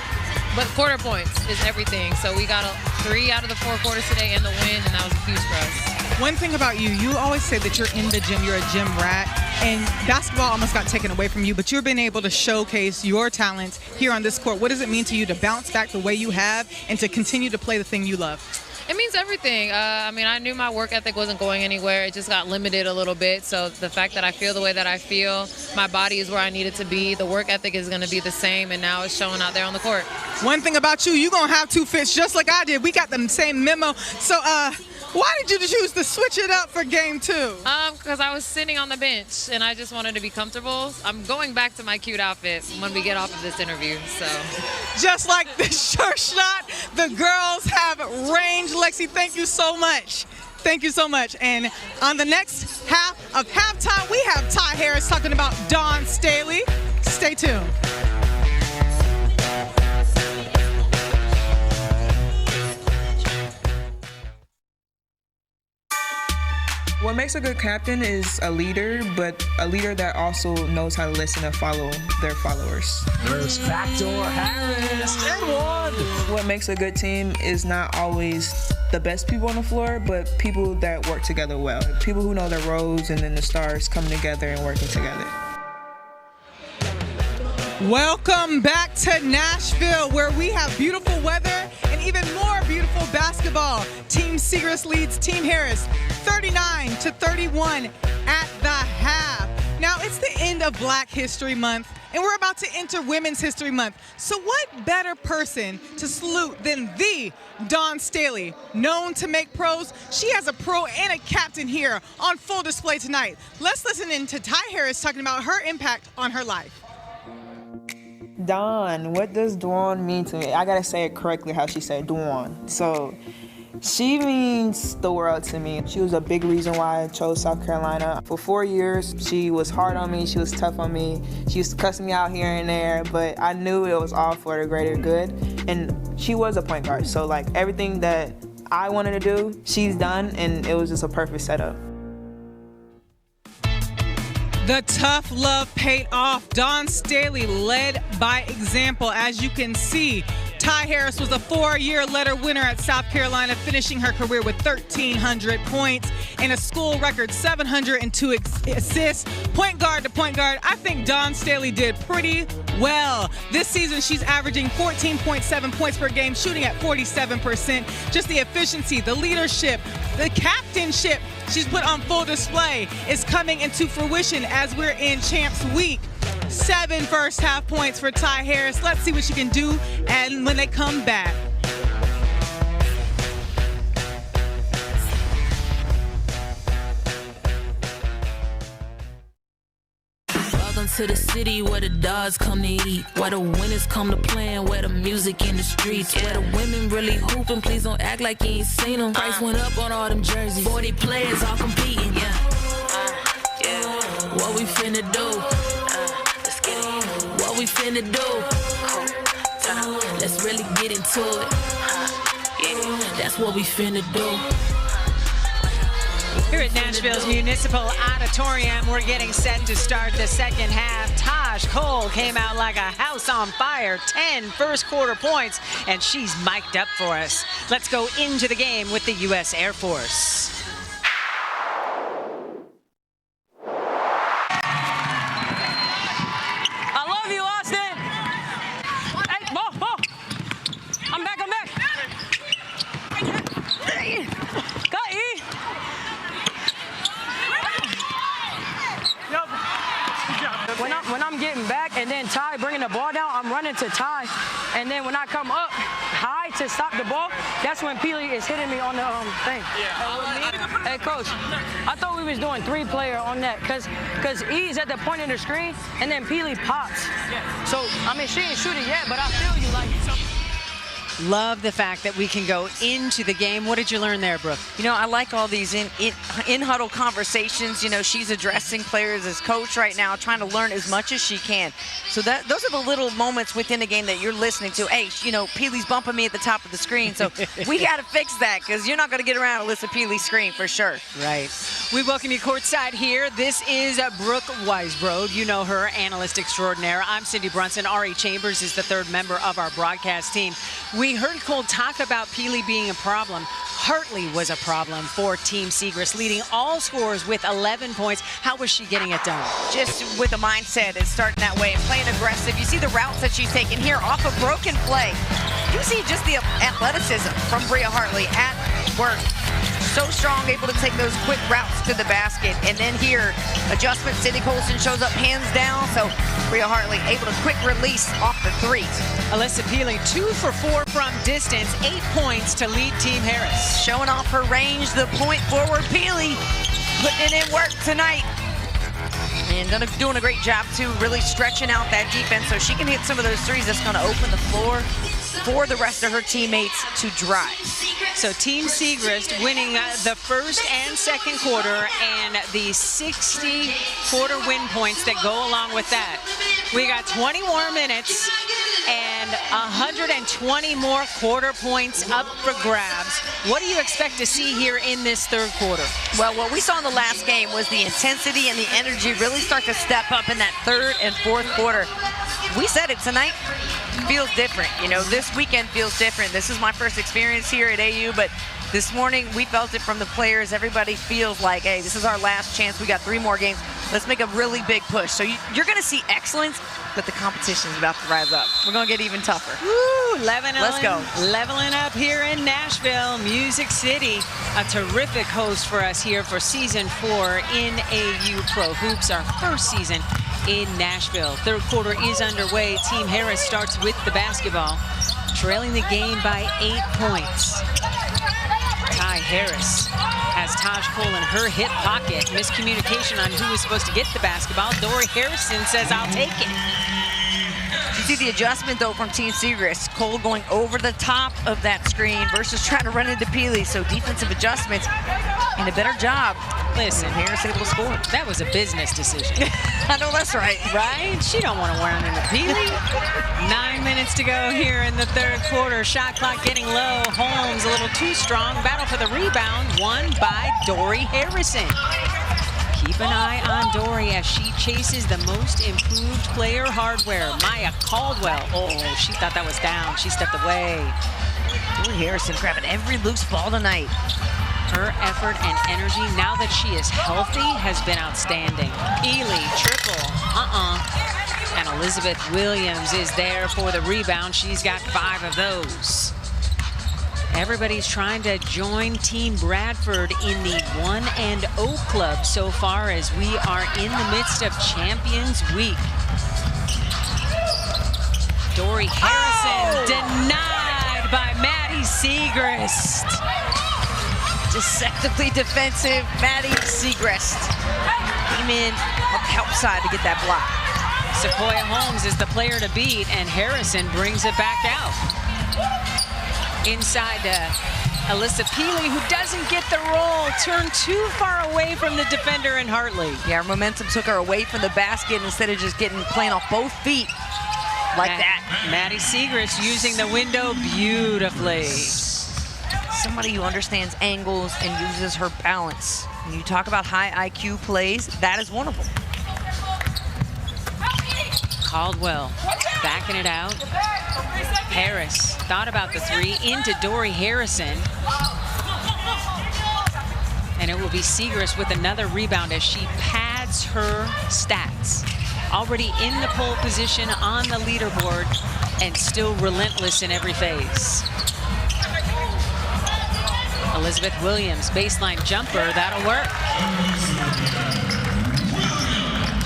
but quarter points is everything. So we got 3 out of the 4 quarters today in the win, and that was huge for us. One thing about you always say that you're in the gym, you're a gym rat, and basketball almost got taken away from you, but you've been able to showcase your talents here on this court. What does it mean to you to bounce back the way you have and to continue to play the thing you love? It means everything. I knew my work ethic wasn't going anywhere. It just got limited a little bit. So the fact that I feel the way that I feel, my body is where I need it to be, the work ethic is going to be the same, and now it's showing out there on the court. One thing about you're going to have 2 fits just like I did. We got the same memo. So Why did you choose to switch it up for game 2? Because I was sitting on the bench and I just wanted to be comfortable. I'm going back to my cute outfit when we get off of this interview, so. Just like the sure shot, the girls have range. Lexi, thank you so much. Thank you so much. And on the next half of halftime, we have Ty Harris talking about Dawn Staley. Stay tuned. What makes a good captain is a leader, but a leader that also knows how to listen and follow their followers. There's backdoor Harris and one. What makes a good team is not always the best people on the floor, but people that work together well. People who know their roles and then the stars coming together and working together. Welcome back to Nashville, where we have beautiful weather and even more beautiful basketball. Team Siegrist leads Team Harris 39-31 at the half. Now, it's the end of Black History Month, and we're about to enter Women's History Month. So what better person to salute than the Dawn Staley, known to make pros? She has a pro and a captain here on full display tonight. Let's listen in to Ty Harris talking about her impact on her life. Dawn, what does Dawn mean to me? I gotta say it correctly how she said Dawn. So she means the world to me. She was a big reason why I chose South Carolina. For 4 years, she was hard on me, she was tough on me. She used to cuss me out here and there, but I knew it was all for the greater good. And she was a point guard, so like everything that I wanted to do, she's done, and it was just a perfect setup. The tough love paid off. Dawn Staley led by example. As you can see, Ty Harris was a 4-year letter winner at South Carolina, finishing her career with 1,300 points and a school record 702 assists. Point guard to point guard, I think Dawn Staley did pretty well. This season, she's averaging 14.7 points per game, shooting at 47%. Just the efficiency, the leadership, the captainship she's put on full display is coming into fruition as we're in Champs Week. 7 first half points for Ty Harris. Let's see what she can do and when they come back. Welcome to the city where the dogs come to eat, where the winners come to play, and where the music in the streets, where the women really hooping. Please don't act like you ain't seen them. Price went up on all them jerseys. 40 players all competing. What we finna do? What we finna do? Let's really get into it. That's what we finna do. Here at Nashville's Municipal Auditorium, we're getting set to start the second half. Taj Cole came out like a house on fire, 10 first quarter points, and she's mic'd up for us. Let's go into the game with the U.S. Air Force. When I'm getting back and then Ty bringing the ball down, I'm running to Ty. And then when I come up high to stop the ball, that's when Peely is hitting me on the thing. Hey, Coach, I thought we was doing 3-player on that because E's at the point of the screen and then Peely pops. So, I mean, she ain't shooting yet, but I feel you like... Love the fact that we can go into the game. What did you learn there, Brooke? You know, I like all these in-huddle conversations. You know, she's addressing players as coach right now, trying to learn as much as she can. So those are the little moments within the game that you're listening to. Hey, you know, Peely's bumping me at the top of the screen, so we got to fix that because you're not going to get around and listen to Peely's screen for sure. Right. We welcome you courtside here. This is Brooke Weisbrod. You know her, analyst extraordinaire. I'm Cindy Brunson. Ari Chambers is the third member of our broadcast team. We heard Cole talk about Peely being a problem. Hartley was a problem for Team Siegrist, leading all scorers with 11 points. How was she getting it done? Just with a mindset and starting that way and playing aggressive. You see the routes that she's taking here off a broken play. You see just the athleticism from Bria Hartley at work. so strong, able to take those quick routes to the basket. And then here, adjustment, Sydney Colson shows up hands down. So Rhea Hartley able to quick release off the three. Alyssa Peely, 2 for 4 from distance, 8 points to lead Team Harris. Showing off her range, the point forward, Peely putting it in work tonight. And doing a great job, too, really stretching out that defense so she can hit some of those threes that's going to open the floor for the rest of her teammates to drive. So Team Segrist winning the first and second quarter and the 60 quarter win points that go along with that. We got 20 more minutes and 120 more quarter points up for grabs. What do you expect to see here in this third quarter? Well, what we saw in the last game was the intensity and the energy really start to step up in that third and fourth quarter. We said it tonight. Feels different, you know, this weekend feels different. This is my first experience here at AU, but this morning we felt it from the players. Everybody feels like, hey, this is our last chance. We got 3 more games. Let's make a really big push. So you're going to see excellence, but the competition is about to rise up. We're going to get even tougher. Woo, Let's go. Leveling up here in Nashville, Music City. A terrific host for us here for season 4 in AU Pro Hoops, our first season in Nashville. Third quarter is underway. Team Harris starts with the basketball, trailing the game by 8 points. Ty Harris has Taj Cole in her hip pocket. Miscommunication on who was supposed to get the basketball. Dory Harrison says, I'll take it. You see the adjustment, though, from Team Segrist. Cole going over the top of that screen versus trying to run into Peely. So defensive adjustments and a better job. Listen, Harris able to score. That was a business decision. I know that's right. Right? She don't want to run into Peely. 9 minutes to go here in the third quarter. Shot clock getting low. Holmes a little too strong. Battle for the rebound, won by Dory Harrison. Keep an eye on Dory as she chases the most improved player hardware, Maya Caldwell. Oh, she thought that was down. She stepped away. Dory Harrison grabbing every loose ball tonight. Her effort and energy, now that she is healthy, has been outstanding. Ely, triple, And Elizabeth Williams is there for the rebound. She's got 5 of those. Everybody's trying to join Team Bradford in the 1-0 club so far as we are in the midst of Champions Week. Dory Harrison denied by Maddie Segrist. Deceptively defensive, Maddie Segrist came in on the help side to get that block. Sequoia Holmes is the player to beat, and Harrison brings it back out. Inside to Alyssa Peely, who doesn't get the roll, turned too far away from the defender in Hartley. Yeah, her momentum took her away from the basket instead of just playing off both feet like that. Maddie Segrist using the window beautifully. Somebody who understands angles and uses her balance. When you talk about high IQ plays, that is one of them. Caldwell backing it out. Harris thought about the 3 into Dory Harrison. And it will be Segrist with another rebound as she pads her stats. Already in the pole position on the leaderboard and still relentless in every phase. Elizabeth Williams, baseline jumper, that'll work.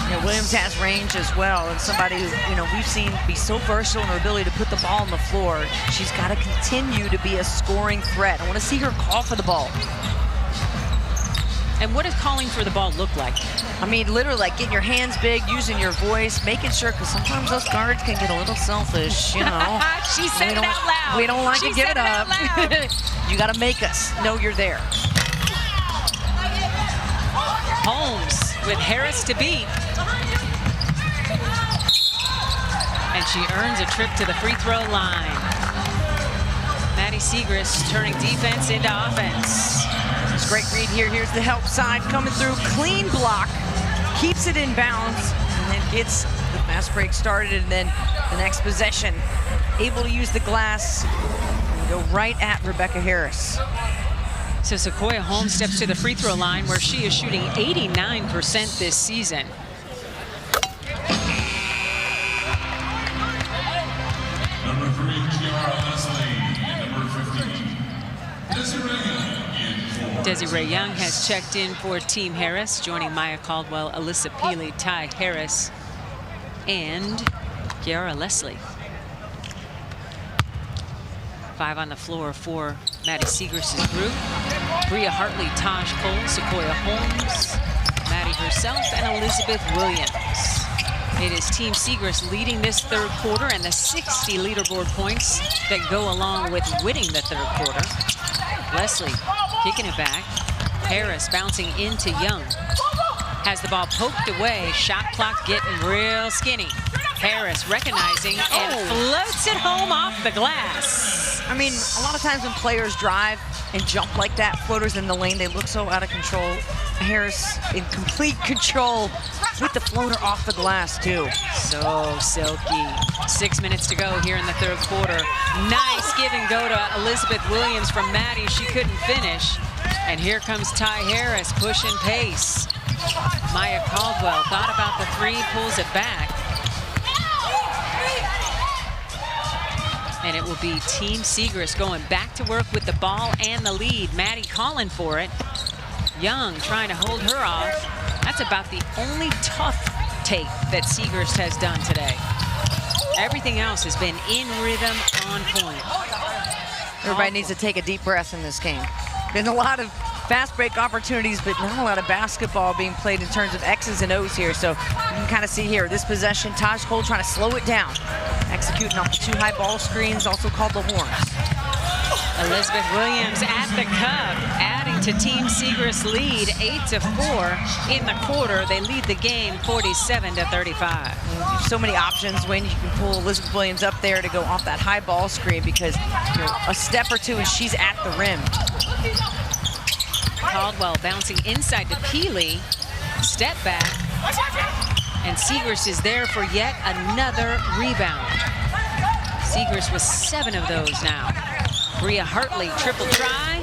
Yeah, Williams has range as well, and somebody who, you know, we've seen be so versatile in her ability to put the ball on the floor. She's got to continue to be a scoring threat. I want to see her call for the ball. And what does calling for the ball look like? I mean, literally, like getting your hands big, using your voice, making sure, because sometimes those guards can get a little selfish, you know. She said it out loud. We don't like to give it up. You got to make us know you're there. Holmes with Harris to beat. And she earns a trip to the free throw line. Maddie Segrist turning defense into offense. It's a great read here. Here's the help side coming through. Clean block. Keeps it in bounds. And then gets the fast break started. And then the next possession, able to use the glass and go right at Rebecca Harris. So Sequoia Holmes steps to the free throw line where she is shooting 89% this season. Number 3, Kiara Leslie. Number 15, Desiree in 4. Desiree Young has checked in for Team Harris, joining Maya Caldwell, Alyssa Peely, Ty Harris, and Kiara Leslie. 5 on the floor for Maddie Siegrist's group. Bria Hartley, Taj Cole, Sequoia Holmes, Maddie herself, and Elizabeth Williams. It is Team Siegrist leading this third quarter and the 60 leaderboard points that go along with winning the third quarter. Leslie kicking it back. Harris bouncing into Young. Has the ball poked away. Shot clock getting real skinny. Harris recognizing and floats it home off the glass. I mean, a lot of times when players drive and jump like that, floaters in the lane, they look so out of control. Harris in complete control with the floater off the glass too. So silky. 6 minutes to go here in the third quarter. Nice give and go to Elizabeth Williams from Maddie. She couldn't finish. And here comes Ty Harris pushing pace. Maya Caldwell thought about the three, pulls it back. And it will be Team Siegrist going back to work with the ball and the lead. Maddie calling for it. Young trying to hold her off. That's about the only tough take that Siegrist has done today. Everything else has been in rhythm, on point. Everybody needs to take a deep breath in this game. Been a lot of fast break opportunities, but not a lot of basketball being played in terms of X's and O's here. So you can kind of see here, this possession, Taj Cole trying to slow it down. Executing off the 2 high ball screens, also called the horns. Elizabeth Williams at the cup, adding to Team Siegrist's lead, 8-4 in the quarter. They lead the game 47-35. So many options when you can pull Elizabeth Williams up there to go off that high ball screen, because a step or two and she's at the rim. Caldwell bouncing inside to Peely, step back, and Siegrist is there for yet another rebound. Siegrist with 7 of those now. Bria Hartley, triple try.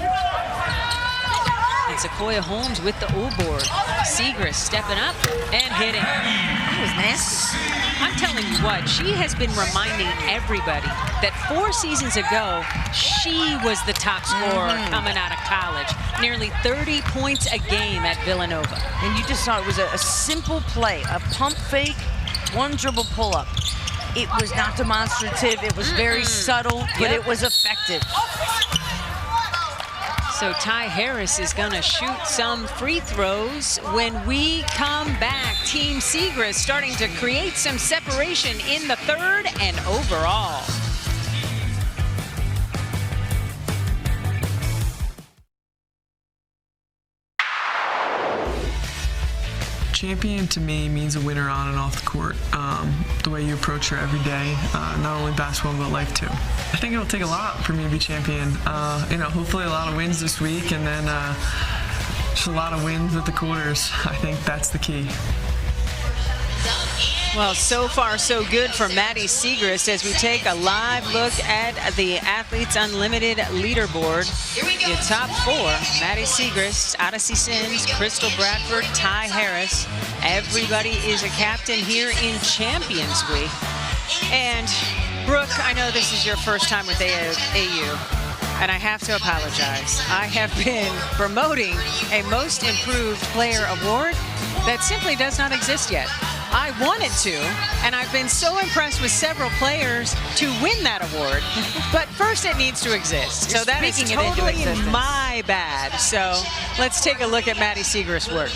And Sequoia Holmes with the O-board. Siegrist stepping up and hitting. That was nasty. I'm telling you what, she has been reminding everybody that 4 seasons ago, she was the top scorer coming out of college. Nearly 30 points a game at Villanova. And you just saw it was a simple play, a pump fake, 1 dribble pull-up. It was not demonstrative, it was very subtle, but it was effective. So Ty Harris is gonna shoot some free throws when we come back. Team Siegrist starting to create some separation in the third and overall. Champion to me means a winner on and off the court. The way you approach her every day, not only basketball but life too. I think it'll take a lot for me to be champion. Hopefully a lot of wins this week, and then just a lot of wins at the quarters. I think that's the key. Well, so far so good for Maddie Siegrist as we take a live look at the Athletes Unlimited leaderboard. Your top 4, Maddie Siegrist, Odyssey Sims, Crystal Bradford, Ty Harris. Everybody is a captain here in Champions Week. And Brooke, I know this is your first time with AU, and I have to apologize. I have been promoting a Most Improved Player award that simply does not exist yet. I wanted to, and I've been so impressed with several players to win that award, but first it needs to exist. So that is totally my bad. So let's take a look at Maddie Siegrist's work.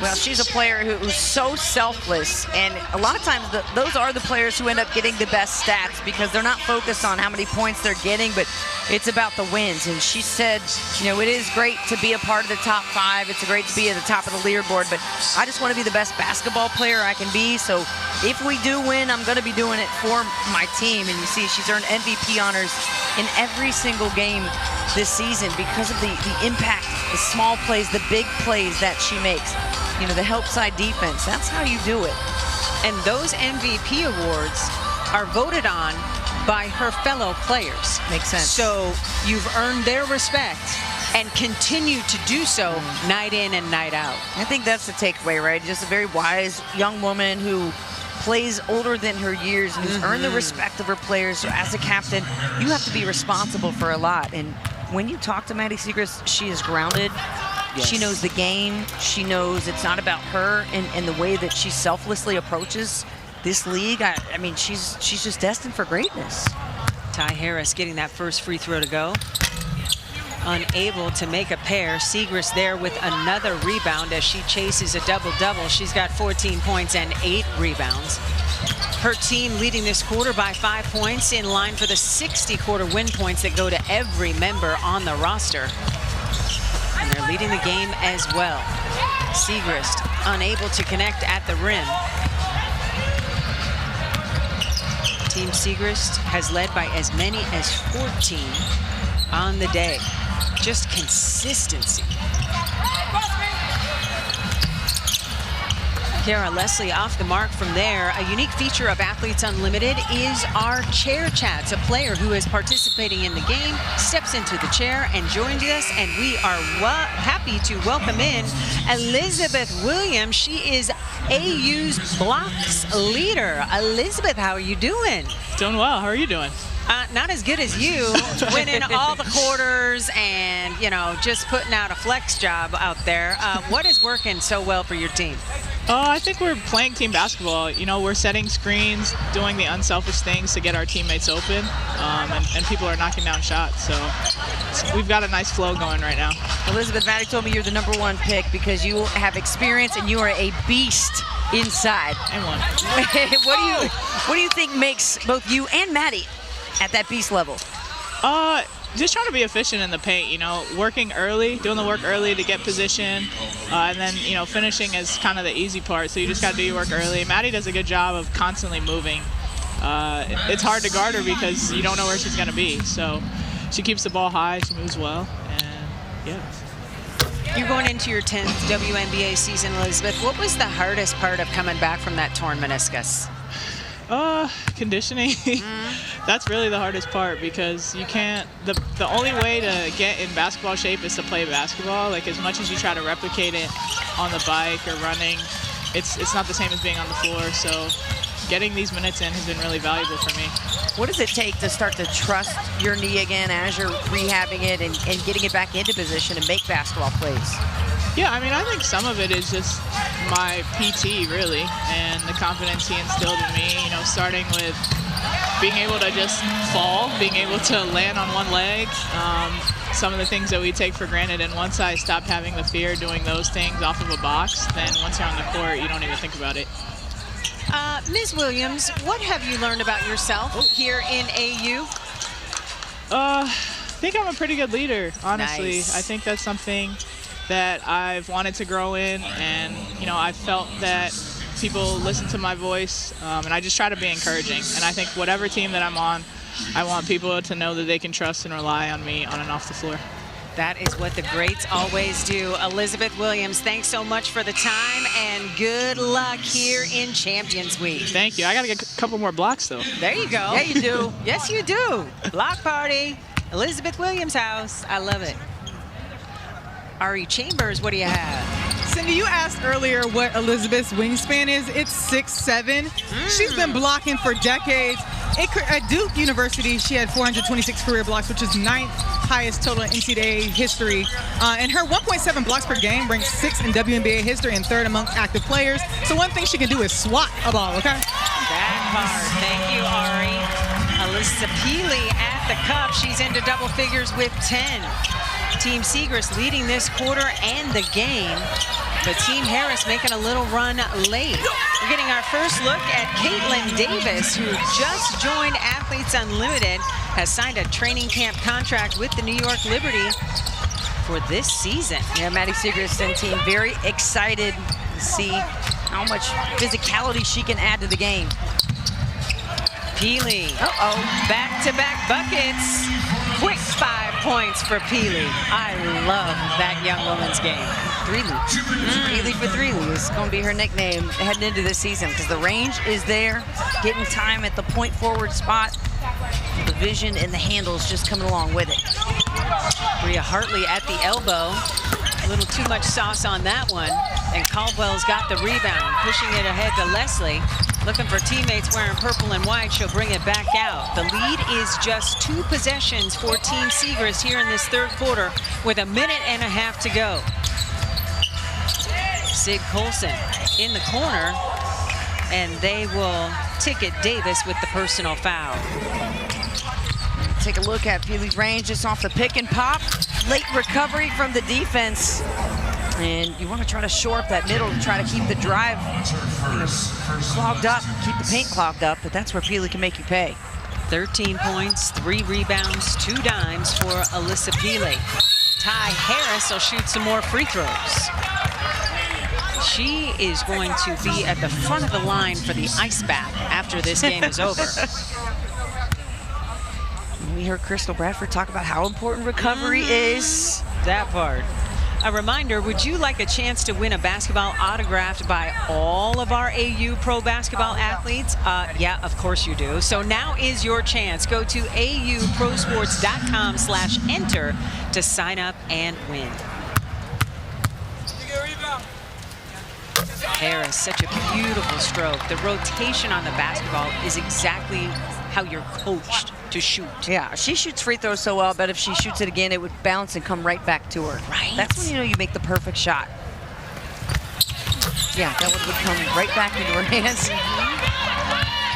Well, she's a player who's so selfless, and a lot of times those are the players who end up getting the best stats because they're not focused on how many points they're getting, but it's about the wins. And she said, it is great to be a part of the top 5. It's great to be at the top of the leaderboard, but I just want to be the best basketball player I can be. So if we do win, I'm going to be doing it for my team. And you see she's earned MVP honors in every single game this season because of the impact, the small plays, the big plays that she makes. The help side defense, that's how you do it. And those MVP awards are voted on by her fellow players. Makes sense. So you've earned their respect and continue to do so night in and night out. I think that's the takeaway, right? Just a very wise young woman who plays older than her years and who's earned the respect of her players. So as a captain, you have to be responsible for a lot. And when you talk to Maddie Siegrist, she is grounded. Yes. She knows the game. She knows it's not about her, and the way that she selflessly approaches this league. I mean, she's just destined for greatness. Ty Harris getting that first free throw to go. Unable to make a pair. Siegrist there with another rebound as she chases a double-double. She's got 14 points and 8 rebounds. Her team leading this quarter by 5 points, in line for the 60 quarter win points that go to every member on the roster. And they're leading the game as well. Siegrist unable to connect at the rim. Team Siegrist has led by as many as 14 on the day. Just consistency. Kara Leslie off the mark from there. A unique feature of Athletes Unlimited is our chair chats. A player who is participating in the game steps into the chair and joins us, and we are happy to welcome in Elizabeth Williams. She is AU's blocks leader. Elizabeth, how are you doing? Doing well. How are you doing? Not as good as you, winning all the quarters and, you know, just putting out a flex job out there. What is working so well for your team? I think we're playing team basketball. You know, we're setting screens, doing the unselfish things to get our teammates open, and people are knocking down shots. So we've got a nice flow going right now. Elizabeth, Maddie told me you're the #1 pick because you have experience and you are a beast inside. And one. What do you think makes both you and Maddie at that beast level? Just trying to be efficient in the paint, you know, working early, doing the work early to get position, and then, you know, finishing is kind of the easy part, so you just got to do your work early. Maddie does a good job of constantly moving. It's hard to guard her because you don't know where she's going to be, so she keeps the ball high, she moves well, and yeah. You're going into your 10th WNBA season, Elizabeth. What was the hardest part of coming back from that torn meniscus? Conditioning. That's really the hardest part because you can't, the only way to get in basketball shape is to play basketball. Like, as much as you try to replicate it on the bike or running, it's not the same as being on the floor. So getting these minutes in has been really valuable for me. What does it take to start to trust your knee again as you're rehabbing it and getting it back into position and make basketball plays? Yeah, I mean, I think some of it is just my PT, really, and the confidence he instilled in me, you know, starting with being able to just fall, being able to land on one leg, some of the things that we take for granted. And once I stopped having the fear doing those things off of a box, then once you're on the court, you don't even think about it. Ms. Williams, what have you learned about yourself here in AU? I think I'm a pretty good leader, honestly. Nice. I think that's something that I've wanted to grow in, and, you know, I felt that people listen to my voice, and I just try to be encouraging. And I think whatever team that I'm on, I want people to know that they can trust and rely on me on and off the floor. That is what the greats always do. Elizabeth Williams, thanks so much for the time, and good luck here in Champions Week. Thank you. I got to get a couple more blocks, though. There you go. Yeah, you do. Yes, you do. Block party, Elizabeth Williams' house. I love it. Ari Chambers, what do you have? Cindy, you asked earlier what Elizabeth's wingspan is. It's 6'7". She's been blocking for decades. At Duke University, she had 426 career blocks, which is 9th highest total in NCAA history. And her 1.7 blocks per game ranks 6th in WNBA history and 3rd among active players. So one thing she can do is swat a ball, okay? That part. Thank you, Ari. Alyssa Peely at the cup. She's into double figures with 10. Team Siegrist leading this quarter and the game, but Team Harris making a little run late. We're getting our first look at Caitlin Davis, who just joined Athletes Unlimited, has signed a training camp contract with the New York Liberty for this season. Yeah, Maddie Siegrist and team very excited to see how much physicality she can add to the game. Peely. Back-to-back buckets. Quick 5 points for Peely. I love that young woman's game. Peely for Threely is going to be her nickname heading into this season because the range is there, getting time at the point forward spot. The vision and the handles just coming along with it. Bria Hartley at the elbow. A little too much sauce on that one. And Caldwell's got the rebound, pushing it ahead to Leslie. Looking for teammates wearing purple and white. She'll bring it back out. The lead is just 2 possessions for Team Siegrist here in this third quarter with 1.5 minutes to go. Sig Colson in the corner, and they will ticket Davis with the personal foul. Take a look at Peely's range just off the pick and pop. Late recovery from the defense. And you want to try to shore up that middle to try to keep the drive clogged up, keep the paint clogged up, but that's where Peely can make you pay. 13 points, 3 rebounds, 2 dimes for Alyssa Peely. Ty Harris will shoot some more free throws. She is going to be at the front of the line for the ice bath after this game is over. We heard Crystal Bradford talk about how important recovery is. That part. A reminder, would you like a chance to win a basketball autographed by all of our AU Pro basketball athletes? Yeah, of course you do. So now is your chance. Go to auprosports.com/enter to sign up and win. Harris, such a beautiful stroke. The rotation on the basketball is exactly how you're coached to shoot. Yeah, she shoots free throws so well, but if she shoots it again, it would bounce and come right back to her. Right. That's when you know you make the perfect shot. Yeah, that one would come right back into her hands.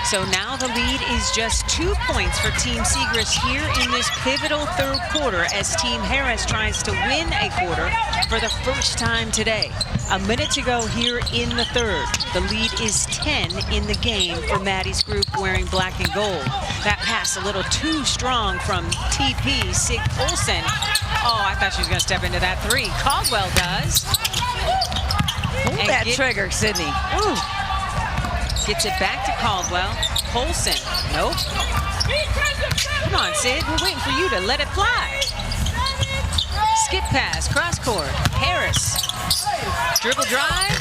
So now the lead is just 2 points for Team Siegrist here in this pivotal third quarter as Team Harris tries to win a quarter for the first time today. 1 minute to go here in the third. The lead is 10 in the game for Maddie's group wearing black and gold. That pass a little too strong from TP, Sig Olsen. Oh, I thought she was gonna step into that 3. Caldwell does. Pull that trigger, Sydney. Ooh. Gets it back to Caldwell. Colson, nope. Come on, Sid, we're waiting for you to let it fly. Skip pass, cross court. Harris, dribble drive.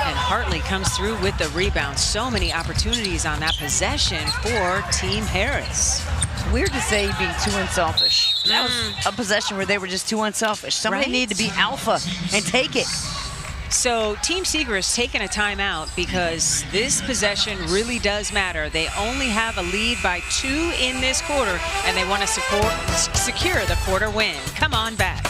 And Hartley comes through with the rebound. So many opportunities on that possession for Team Harris. Weird to say being too unselfish. That was a possession where they were just too unselfish. Somebody needed to be alpha and take it. So Team Siegrist taking a timeout because this possession really does matter. They only have a lead by 2 in this quarter, and they want to secure the quarter win. Come on back.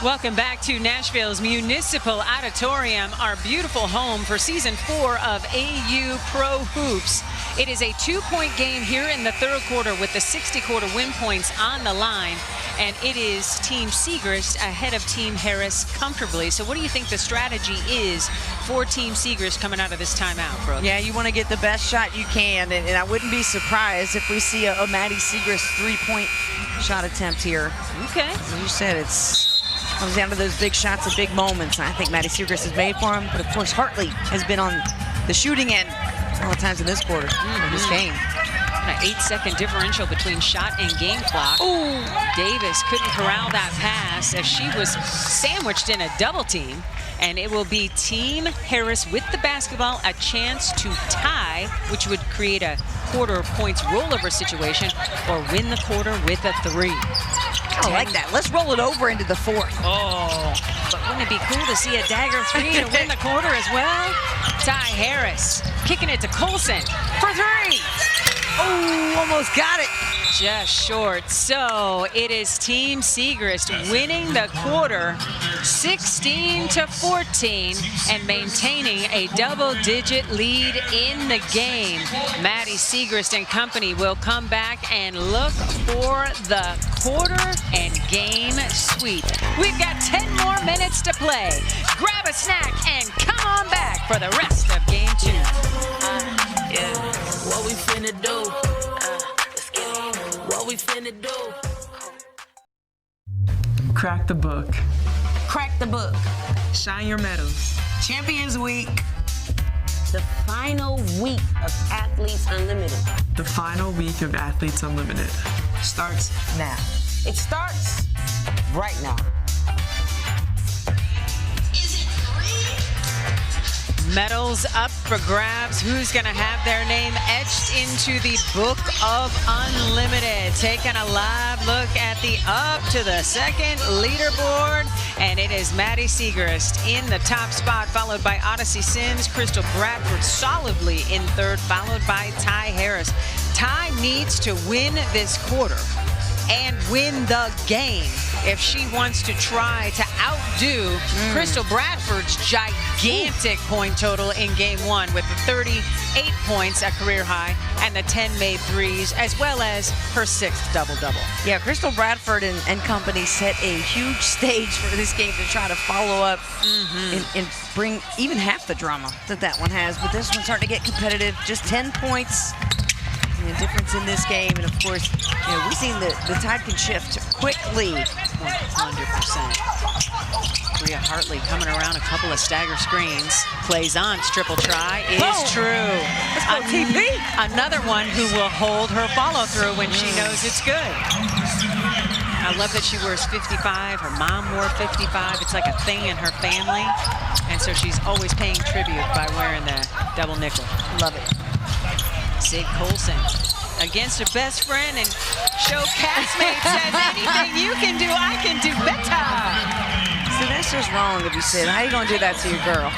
Welcome back to Nashville's Municipal Auditorium, our beautiful home for season 4 of AU Pro Hoops. It is a 2-point game here in the third quarter with the 60-quarter win points on the line. And it is Team Siegrist ahead of Team Harris comfortably. So what do you think the strategy is for Team Siegrist coming out of this timeout, Brooke? Yeah, you want to get the best shot you can. And I wouldn't be surprised if we see a Maddie Siegrist 3-point shot attempt here. Okay. As you said, it's comes down to those big shots and big moments. And I think Maddie Siegrist has made for him. But, of course, Hartley has been on the shooting end all the times in this quarter, in this game. an 8-second differential between shot and game clock. Ooh. Davis couldn't corral that pass as she was sandwiched in a double team. And it will be Team Harris with the basketball, a chance to tie, which would create a quarter points rollover situation, or win the quarter with a 3. I like that. Let's roll it over into the 4th. Oh, but wouldn't it be cool to see a dagger 3 to win the quarter as well? Ty Harris kicking it to Colson for 3. Oh, almost got it. Just short. So it is Team Siegrist winning the quarter 16-14 and maintaining a double-digit lead in the game. Maddie Siegrist and company will come back and look for the quarter and game sweep. We've got 10 more minutes to play. Grab a snack and come on back for the rest of game 2. Yeah, what we finna do? What we finna do? Crack the book. Crack the book. Shine your medals. Champions Week. The final week of Athletes Unlimited. The final week of Athletes Unlimited starts now. It starts right now. Medals up for grabs. Who's going to have their name etched into the Book of Unlimited? Taking a live look at the up to the second leaderboard. And it is Maddie Siegrist in the top spot, followed by Odyssey Sims. Crystal Bradford solidly in 3rd, followed by Ty Harris. Ty needs to win this quarter and win the game if she wants to try to outdo Crystal Bradford's gigantic point total in game 1 with the 38 points, a career high, and the 10 made threes, as well as her 6th double-double. Yeah, Crystal Bradford and company set a huge stage for this game to try to follow up and bring even half the drama that one has. But this one's starting to get competitive. Just 10 points. The difference in this game, and of course, we've seen the tide can shift quickly. 100%. Bria Hartley coming around a couple of stagger screens. Plays on, triple try is true. Let's go, TP. Another one who will hold her follow through when she knows it's good. I love that she wears 55. Her mom wore 55. It's like a thing in her family. And so she's always paying tribute by wearing the double nickel. Love it. Sig Colson against her best friend and show castmate says anything you can do, I can do better. So that's just wrong if you said, how you gonna do that to your girl?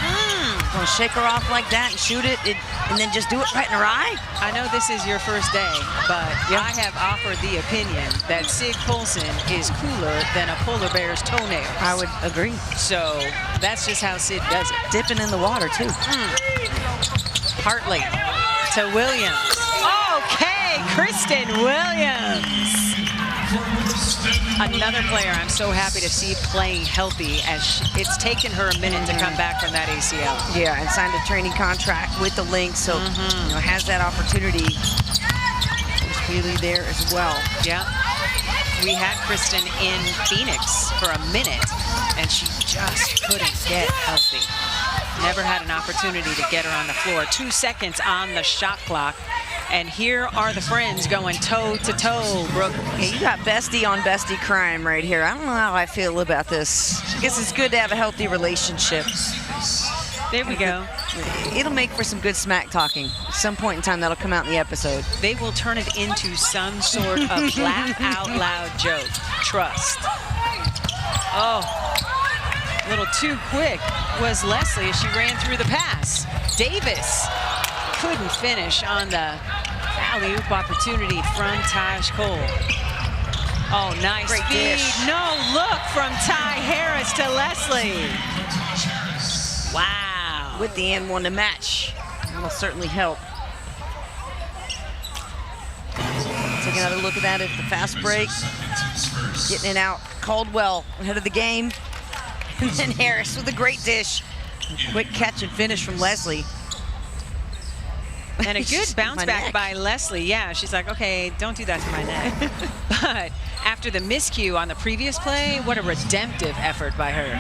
Gonna shake her off like that and shoot it and then just do it right in her eye? I know this is your first day, but I have offered the opinion that Sig Colson is cooler than a polar bear's toenails. I would agree. So that's just how Sid does it. Dipping in the water too. Hartley to Williams. Okay, Kristen Williams. Another player I'm so happy to see playing healthy as it's taken her a minute to come back from that ACL. Yeah, and signed a training contract with the Lynx, so has that opportunity. There's Keely there as well. Yeah. We had Kristen in Phoenix for a minute, and she just couldn't get healthy. Never had an opportunity to get her on the floor. 2 seconds on the shot clock. And here are the friends going toe-to-toe, Brooke. Yeah, you got bestie on bestie crime right here. I don't know how I feel about this. I guess it's good to have a healthy relationship. There we go. It'll make for some good smack talking. At some point in time, that'll come out in the episode. They will turn it into some sort of laugh out loud joke. Trust. Oh, a little too quick was Leslie as she ran through the pass. Davis couldn't finish on the alley-oop opportunity from Taj Cole. Oh, nice Great feed. dish. No look from Ty Harris to Leslie. Wow. With the and one to match. That'll certainly help. Take another look at that at the fast break. Getting it out. Caldwell ahead of the game. And then Harris with a great dish. Quick catch and finish from Leslie. And a good bounce back by Leslie. Yeah, she's like, okay, don't do that to my neck. But after the miscue on the previous play, what a redemptive effort by her.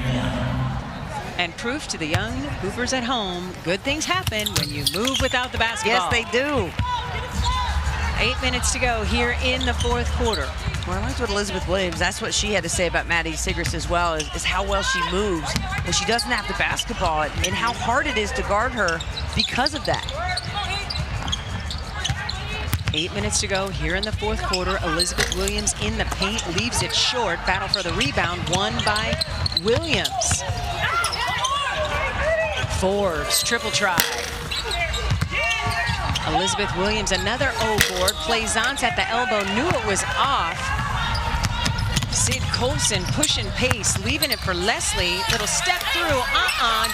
And proof to the young hoopers at home, good things happen when you move without the basketball. Yes, they do. 8 minutes to go here in the fourth quarter. Well, I liked what Elizabeth Williams, that's what she had to say about Maddie Siegrist as well, is how well she moves when she doesn't have the basketball and how hard it is to guard her because of that. 8 minutes to go here in the fourth quarter. Elizabeth Williams in the paint, leaves it short. Battle for the rebound, won by Williams. Forbes, triple try. Elizabeth Williams, another O-board. Plaisance at the elbow, knew it was off. Sid Colson pushing pace, leaving it for Leslie. Little step through,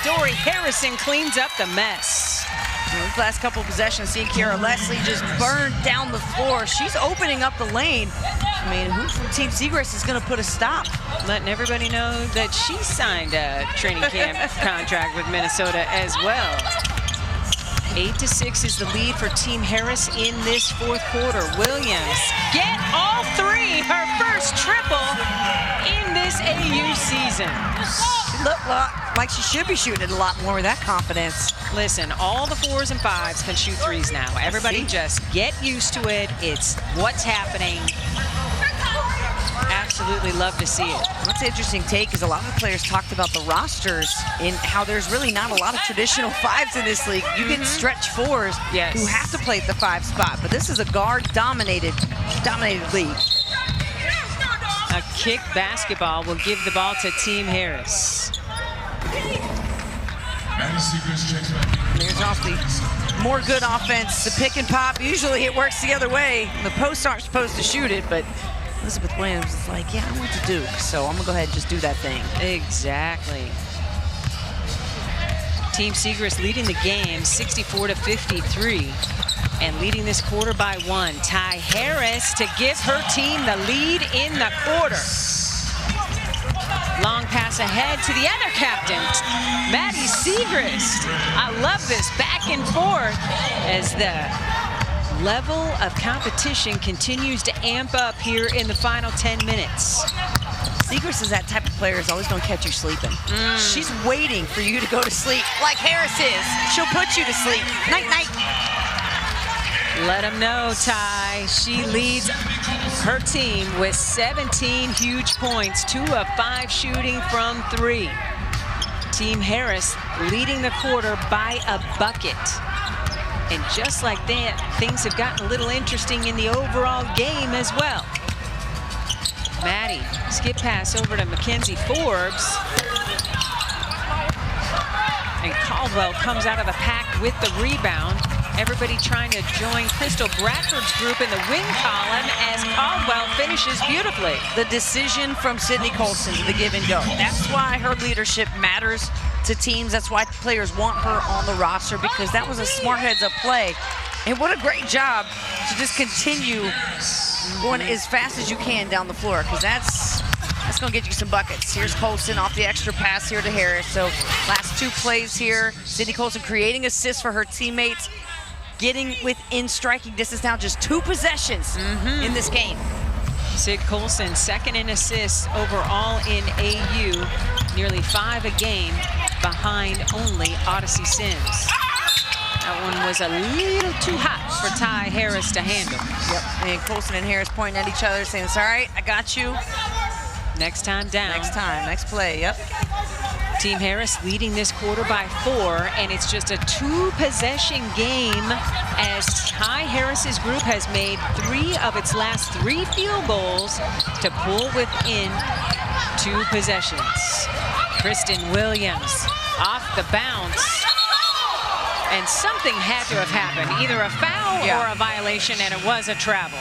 Dory Harrison cleans up the mess. The last couple of possessions, seeing Kiara Leslie just burned down the floor. She's opening up the lane. I mean, who from Team Siegrist is going to put a stop? Letting everybody know that she signed a training camp contract with Minnesota as well. 8-6 is the lead for Team Harris in this fourth quarter. Williams get all three, her first triple in this AU season. She looked like she should be shooting it a lot more with that confidence. Listen, all the 4s and 5s can shoot 3s now. Everybody just get used to it. It's what's happening. Absolutely love to see it. What's an interesting take is a lot of the players talked about the rosters and how there's really not a lot of traditional 5s in this league. You get stretch 4s who have to play at the 5 spot, but this is a guard-dominated league. A kick basketball will give the ball to Team Harris. There's off the more good offense, the pick and pop. Usually it works the other way. The posts aren't supposed to shoot it, but Elizabeth Williams is like, yeah, I went to Duke, so I'm gonna go ahead and just do that thing. Exactly. Team Siegrist leading the game 64-53 and leading this quarter by 1. Ty Harris to give her team the lead in the quarter. Long pass ahead to the other captain, Maddie Siegrist. I love this back and forth as the level of competition continues to amp up here in the final 10 minutes. Siegrist is that type of player who's always gonna catch you sleeping. She's waiting for you to go to sleep, like Harris is. She'll put you to sleep. Night, night. Let them know, Ty. She leads her team with 17 huge points, 2 of 5 shooting from 3. Team Harris leading the quarter by a bucket. And just like that, things have gotten a little interesting in the overall game as well. Maddie, skip pass over to Mackenzie Forbes. And Caldwell comes out of the pack with the rebound. Everybody trying to join Crystal Bradford's group in the wing column as Caldwell finishes beautifully. The decision from Sydney Colson to the give and go. That's why her leadership matters to teams. That's why players want her on the roster, because that was a smart heads-up play. And what a great job to just continue going as fast as you can down the floor, because that's going to get you some buckets. Here's Colson off the extra pass here to Harris. So last 2 plays here, Sydney Colson creating assists for her teammates, getting within striking distance now, just 2 possessions in this game. Sid Colson, second in assists overall in AU, nearly 5 a game behind only Odyssey Sims. That one was a little too hot for Ty Harris to handle. Yep, and Colson and Harris pointing at each other saying, it's all right, I got you. Next time down. Next time, next play, yep. Team Harris leading this quarter by 4, and it's just a 2-possession game as Ty Harris's group has made 3 of its last 3 field goals to pull within 2 possessions. Kristen Williams off the bounce, and something had to have happened, either a foul or a violation, and it was a travel.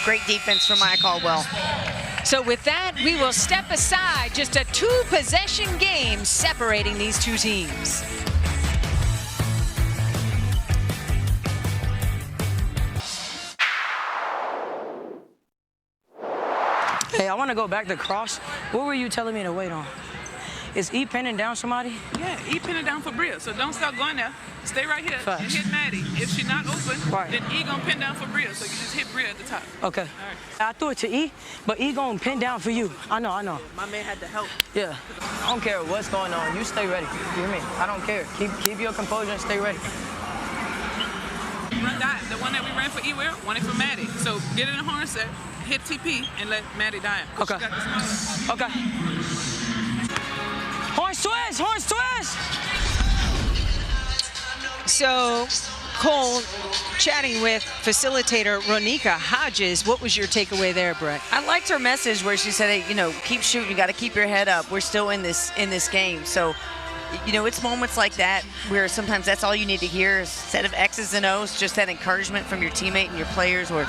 Great defense from Maya Caldwell. So with that, we will step aside. Just a 2-possession game separating these 2 teams. Hey, I want to go back to cross. What were you telling me to wait on? Is E pinning down somebody? Yeah, E pinning down for Bria, so don't stop going there. Stay right here and hit Maddie. If she's not open, then E gonna pin down for Bria, so you just hit Bria at the top. Okay. All right. I threw it to E, but E gonna pin down for you. I know. My man had to help. Yeah. I don't care what's going on. You stay ready. You hear me? I don't care. Keep your composure and stay ready. Run dive. The one that we ran for Ewell, one is for Maddie. So get in the horn set, hit TP, and let Maddie dive. Okay. Okay. Horn twist! Horn twist! So, Cole, chatting with facilitator Ronika Hodges, what was your takeaway there, Brett? I liked her message where she said, hey, you know, keep shooting. You got to keep your head up. We're still in this game. So, you know, it's moments like that where sometimes that's all you need to hear, instead of X's and O's, just that encouragement from your teammate and your players, or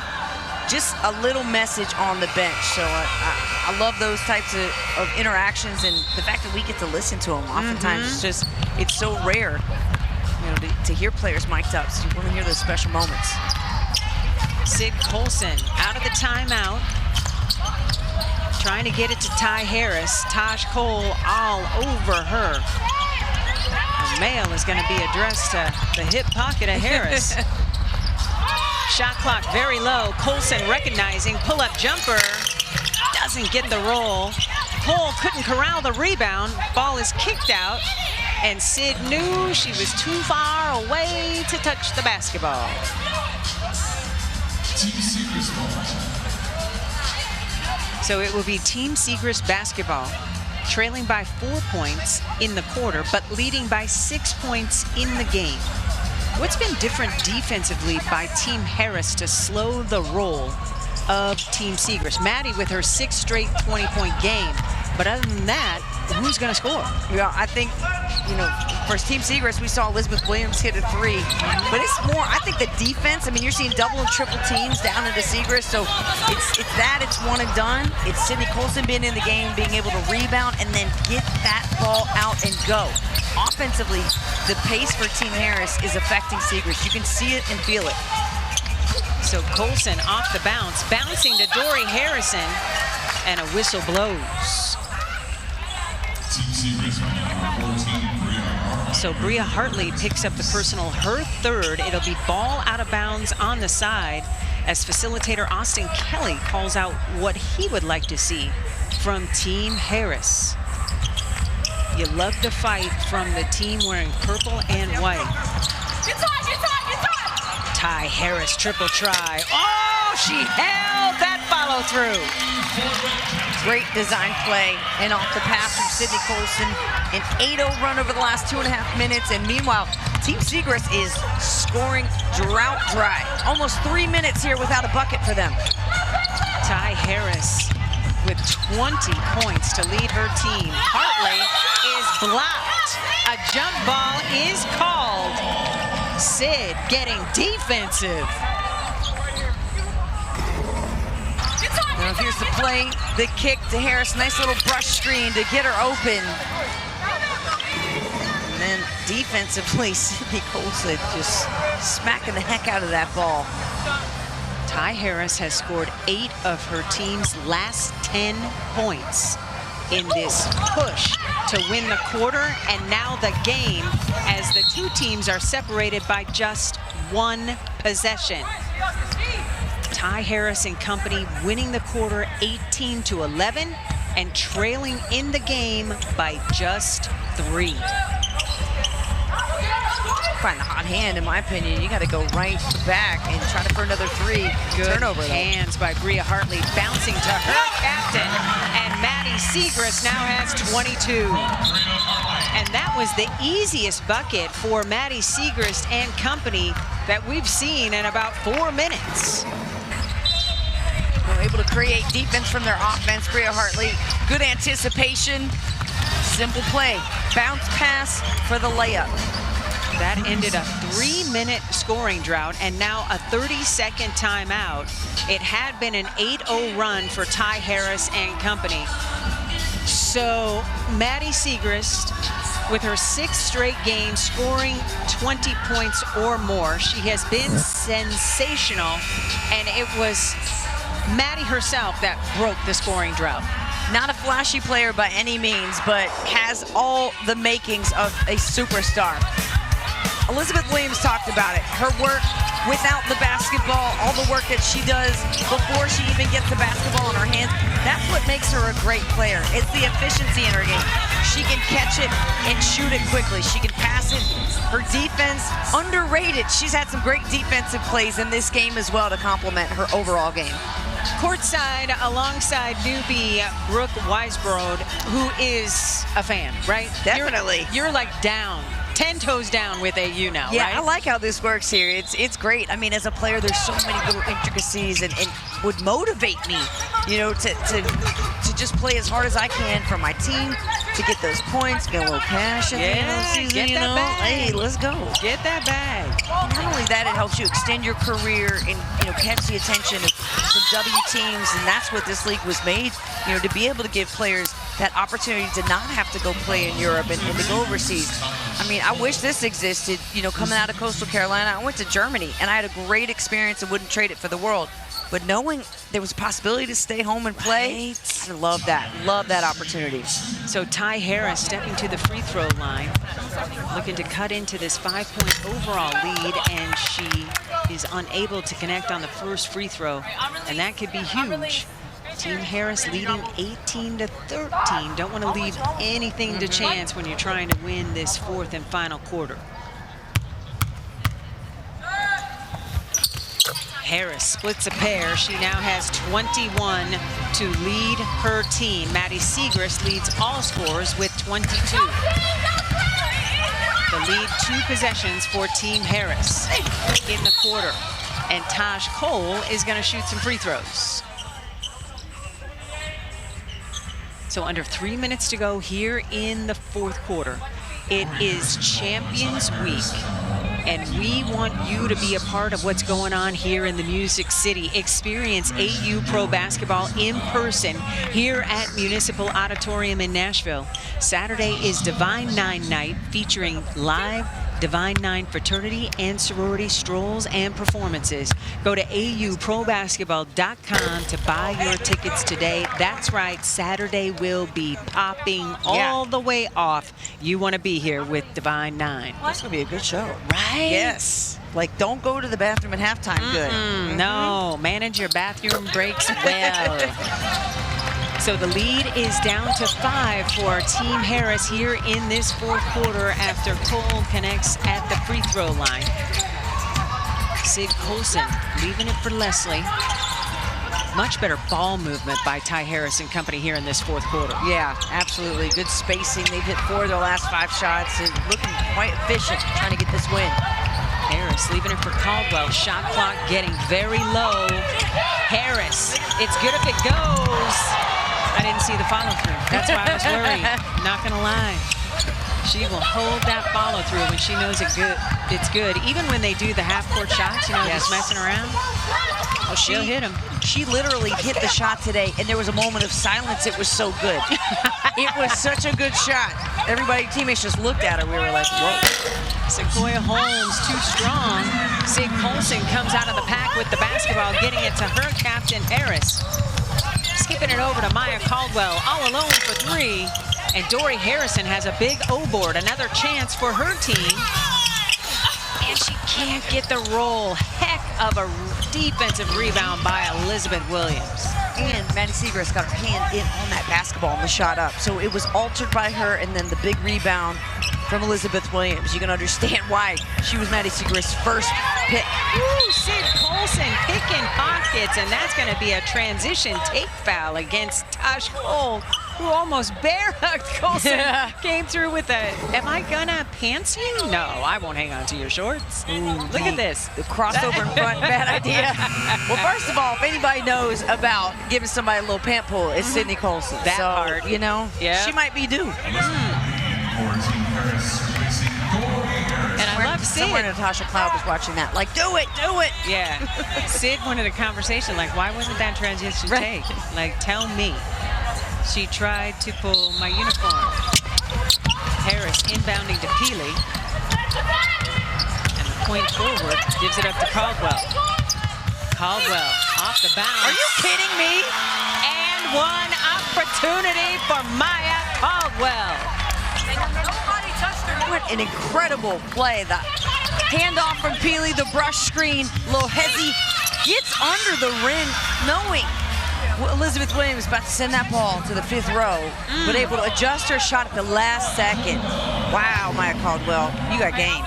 just a little message on the bench. So I love those types of interactions, and the fact that we get to listen to them. Oftentimes it's so rare, you know, to hear players mic'd up. So you want to hear those special moments. Sid Colson out of the timeout, trying to get it to Ty Harris. Taj Cole all over her. The mail is going to be addressed to the hip pocket of Harris. Shot clock very low. Colson recognizing, pull-up jumper. Doesn't get the roll. Cole couldn't corral the rebound. Ball is kicked out. And Sid knew she was too far away to touch the basketball. So it will be Team Siegrist basketball, trailing by 4 points in the quarter, but leading by 6 points in the game. What's been different defensively by Team Harris to slow the roll of Team Siegrist? Maddie with her 6th straight 20-point game. But other than that, who's going to score? Yeah, I think, you know, for Team Siegrist, we saw Elizabeth Williams hit a 3. But it's more, I think the defense, I mean, you're seeing double and triple teams down into Siegrist. So it's one and done. It's Sydney Colson being in the game, being able to rebound, and then get that ball out and go. Offensively, the pace for Team Harris is affecting Siegrist. You can see it and feel it. So Colson off the bounce, bouncing to Dory Harrison, and a whistle blows. So Bria Hartley picks up the personal, her 3rd. It'll be ball out of bounds on the side as facilitator Austin Kelly calls out what he would like to see from Team Harris. You love to fight from the team wearing purple and white. Ty Harris triple try. Oh, she held that follow through. Great design play, and off the pass from Sydney Colson. An 8-0 run over the last 2.5 minutes, and meanwhile, Team Siegrist is scoring drought dry. Almost 3 minutes here without a bucket for them. Ty Harris with 20 points to lead her team. Hartley is blocked. A jump ball is called. Sid getting defensive. Now here's the play, the kick to Harris. Nice little brush screen to get her open. And then defensively, Sydney Colson just smacking the heck out of that ball. Ty Harris has scored 8 of her team's last 10 points in this push to win the quarter and now the game, as the two teams are separated by just 1 possession. Ty Harris and company winning the quarter 18-11 and trailing in the game by just 3. Find the hot hand, in my opinion. You got to go right back and try for another 3. Good turnover, hands by Bria Hartley, bouncing to her captain. And Maddie Siegrist now has 22. And that was the easiest bucket for Maddie Siegrist and company that we've seen in about 4 minutes. They're able to create defense from their offense. Bria Hartley, good anticipation, simple play. Bounce pass for the layup. That ended a 3-minute scoring drought and now a 30-second timeout. It had been an 8-0 run for Ty Harris and company. So Maddie Siegrist, with her 6th straight game, scoring 20 points or more. She has been sensational, and it was Maddie herself that broke the scoring drought. Not a flashy player by any means, but has all the makings of a superstar. Elizabeth Williams talked about it. Her work without the basketball, all the work that she does before she even gets the basketball in her hands, that's what makes her a great player. It's the efficiency in her game. She can catch it and shoot it quickly. She can pass it. Her defense, underrated. She's had some great defensive plays in this game as well to complement her overall game. Courtside alongside newbie Brooke Weisbrod, who is a fan, right? Definitely. You're like down, 10 toes down with AU now, yeah, right? I like how this works here. It's great. I mean, as a player, there's so many little intricacies and would motivate me, you know, to just play as hard as I can for my team, to get those points, get a little cash at the end of the season, get you that know? bag. Hey, let's go. Get that bag. Not only that, it helps you extend your career and, you know, catch the attention of some W teams, and that's what this league was made, you know, to be able to give players that opportunity to not have to go play in Europe and to go overseas. I mean, I wish this existed, you know, coming out of Coastal Carolina. I went to Germany, and I had a great experience and wouldn't trade it for the world. But knowing there was a possibility to stay home and play, I love that. Love that opportunity. So Ty Harris stepping to the free throw line, looking to cut into this 5-point overall lead, and she is unable to connect on the first free throw, and that could be huge. Team Harris leading 18-13. Don't want to leave anything to chance when you're trying to win this fourth and final quarter. Harris splits a pair. She now has 21 to lead her team. Maddie Siegrist leads all scorers with 22. The lead 2 possessions for Team Harris in the quarter. And Taj Cole is going to shoot some free throws. So under 3 minutes to go here in the fourth quarter. It is Champions Week, and we want you to be a part of what's going on here in the Music City. Experience AU Pro Basketball in person here at Municipal Auditorium in Nashville. Saturday is Divine Nine Night, featuring live Divine Nine fraternity and sorority strolls and performances. Go to auprobasketball.com to buy your tickets today. That's right, Saturday will be popping all the way off. You want to be here with Divine Nine. That's going to be a good show. Right? Yes. Like, don't go to the bathroom at halftime. Good. No, manage your bathroom breaks well. So the lead is down to 5 for Team Harris here in this fourth quarter after Cole connects at the free throw line. Sig Colson leaving it for Leslie. Much better ball movement by Ty Harris and company here in this fourth quarter. Yeah, absolutely. Good spacing. They've hit 4 of their last 5 shots and looking quite efficient trying to get this win. Harris leaving it for Caldwell. Shot clock getting very low. Harris, it's good if it goes. I didn't see the follow through. That's why I was worried. Not gonna lie. She will hold that follow through when she knows it's good. Even when they do the half court shots, you know, just messing around. Well, she'll hit them. She literally hit the shot today, and there was a moment of silence. It was so good. It was such a good shot. Everybody, teammates just looked at her. We were like, whoa. Sequoia Holmes too strong. Sig Colson comes out of the pack with the basketball, getting it to her captain, Harris. Skipping it over to Maya Caldwell, all alone for 3. And Dory Harrison has a big O-board, another chance for her team. And she can't get the roll. Heck of a defensive rebound by Elizabeth Williams. And Maddie Siegrist got her hand in on that basketball and the shot up. So it was altered by her, and then the big rebound from Elizabeth Williams. You can understand why she was Maddie Siegrist's first pick. Woo, Sig Colson picking pockets, and that's going to be a transition take foul against Taj Cole, who almost bear hugged Colson. Came through with a, am I gonna pants you? No, I won't hang on to your shorts. Look at this. The crossover in front, bad idea. Well, first of all, if anybody knows about giving somebody a little pant pull, it's Sydney Colson. That part. You know, she might be due. And I love Sid. Somewhere Natasha Cloud was watching that. Like, do it, do it. Yeah. Sid wanted a conversation. Like, why wasn't that transition take? Like, tell me. She tried to pull my uniform. Harris inbounding to Peely. And the point forward gives it up to Caldwell. Caldwell off the bounce. Are you kidding me? And one opportunity for Maya Caldwell. What an incredible play. The handoff from Peely, the brush screen. Lohezi gets under the rim knowing Well, Elizabeth Williams about to send that ball to the 5th row, but able to adjust her shot at the last second. Wow, Maya Caldwell, you got game.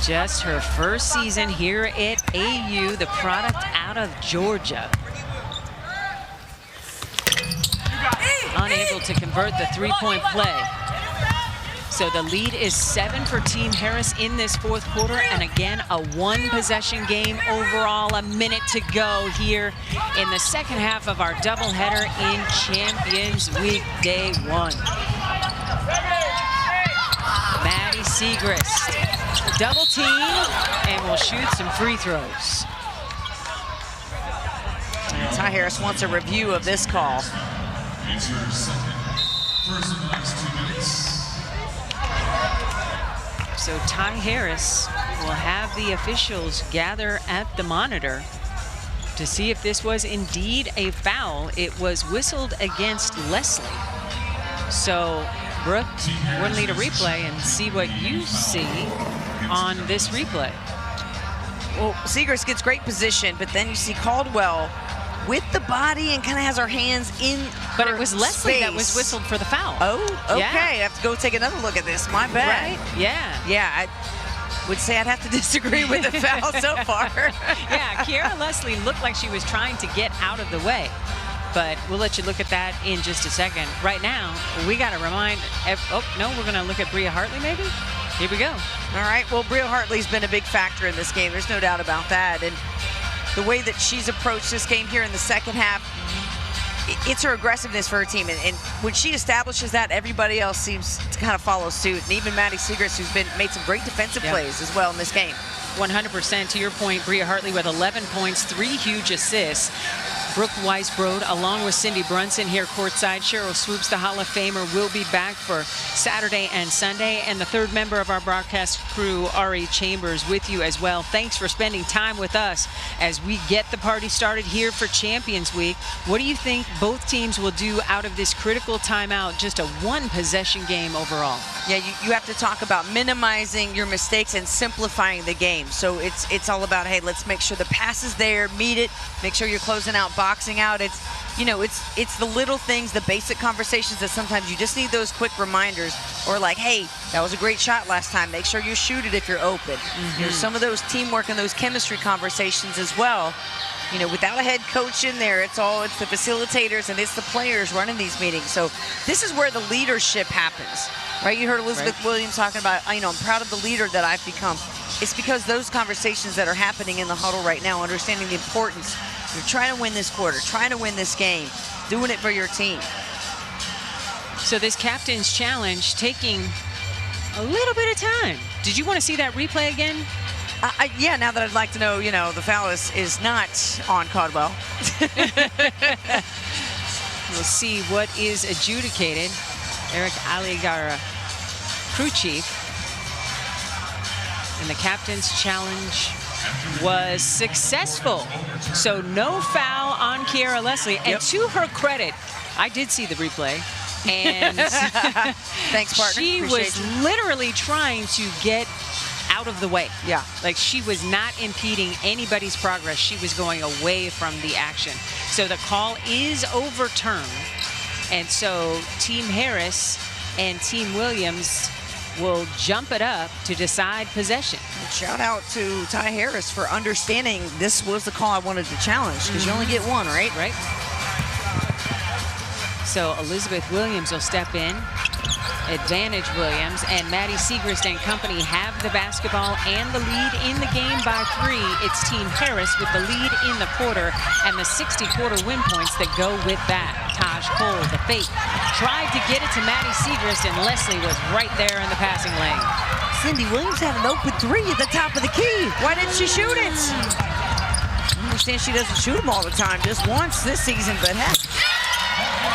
Just her first season here at AU, the product out of Georgia. Unable to convert the three-point play. So the lead is 7 for Team Harris in this 4th quarter, and again, a one-possession game overall. A minute to go here in the second half of our doubleheader in Champions Week Day 1. Maddie Siegrist, double team, and will shoot some free throws. And Ty Harris wants a review of this call. So Ty Harris will have the officials gather at the monitor to see if this was indeed a foul. It was whistled against Leslie. So Brooke, we'll need a replay and see what you see on this replay. Well, Siegrist gets great position, but then you see Caldwell with the body and kind of has her hands in But it was Leslie that was whistled for the foul. Oh, okay. Yeah. I have to go take another look at this. My bad. Right? Yeah. Yeah, I would say I'd have to disagree with the foul so far. Yeah, Kiara Leslie looked like she was trying to get out of the way. But we'll let you look at that in just a second. Right now, we got to remind, oh, no, we're going to look at Bria Hartley maybe? Here we go. All right, well, Bria Hartley's been a big factor in this game. There's no doubt about that. And the way that she's approached this game here in the second half, it's her aggressiveness for her team. And when she establishes that, everybody else seems to kind of follow suit. And even Maddie Siegrist, who's made some great defensive plays as well in this game. 100% to your point, Bria Hartley with 11 points, 3 huge assists. Brooke Weisbrod along with Cindy Brunson here courtside. Cheryl Swoops, the Hall of Famer, will be back for Saturday and Sunday. And the third member of our broadcast crew, Ari Chambers, with you as well. Thanks for spending time with us as we get the party started here for Champions Week. What do you think both teams will do out of this critical timeout? Just a one-possession game overall. Yeah, you have to talk about minimizing your mistakes and simplifying the game. So it's all about, hey, let's make sure the pass is there, meet it, make sure you're closing out, boxing out. It's, you know, it's the little things, the basic conversations that sometimes you just need those quick reminders, or like, hey, that was a great shot last time. Make sure you shoot it if you're open. You know, some of those teamwork and those chemistry conversations as well. You know, without a head coach in there, it's the facilitators and it's the players running these meetings. So this is where the leadership happens, right? You heard Elizabeth Williams talking about, you know, I'm proud of the leader that I've become. It's because those conversations that are happening in the huddle right now, understanding the importance. You're trying to win this quarter, trying to win this game, doing it for your team. So this captain's challenge taking a little bit of time. Did you want to see that replay again? Yeah, now that I'd like to know, you know, the foul is not on Caldwell. We'll see what is adjudicated. Eric Aligara, crew chief. And the captain's challenge was successful. So no foul on Kiara Leslie. And to her credit, I did see the replay. And thanks, partner. She was literally trying to get out of the way. Yeah. Like she was not impeding anybody's progress. She was going away from the action. So the call is overturned. And so Team Harris and Team Williams will jump it up to decide possession. Shout out to Ty Harris for understanding this was the call I wanted to challenge, because you only get one, right? Right. So Elizabeth Williams will step in, advantage Williams, and Maddie Siegrist and company have the basketball and the lead in the game by 3. It's Team Harris with the lead in the quarter and the 60 quarter win points that go with that. Taj Cole, the fake, tried to get it to Maddie Siegrist, and Leslie was right there in the passing lane. Cindy Williams had an open 3 at the top of the key. Why didn't she shoot it? I understand she doesn't shoot them all the time, just once this season, but heck.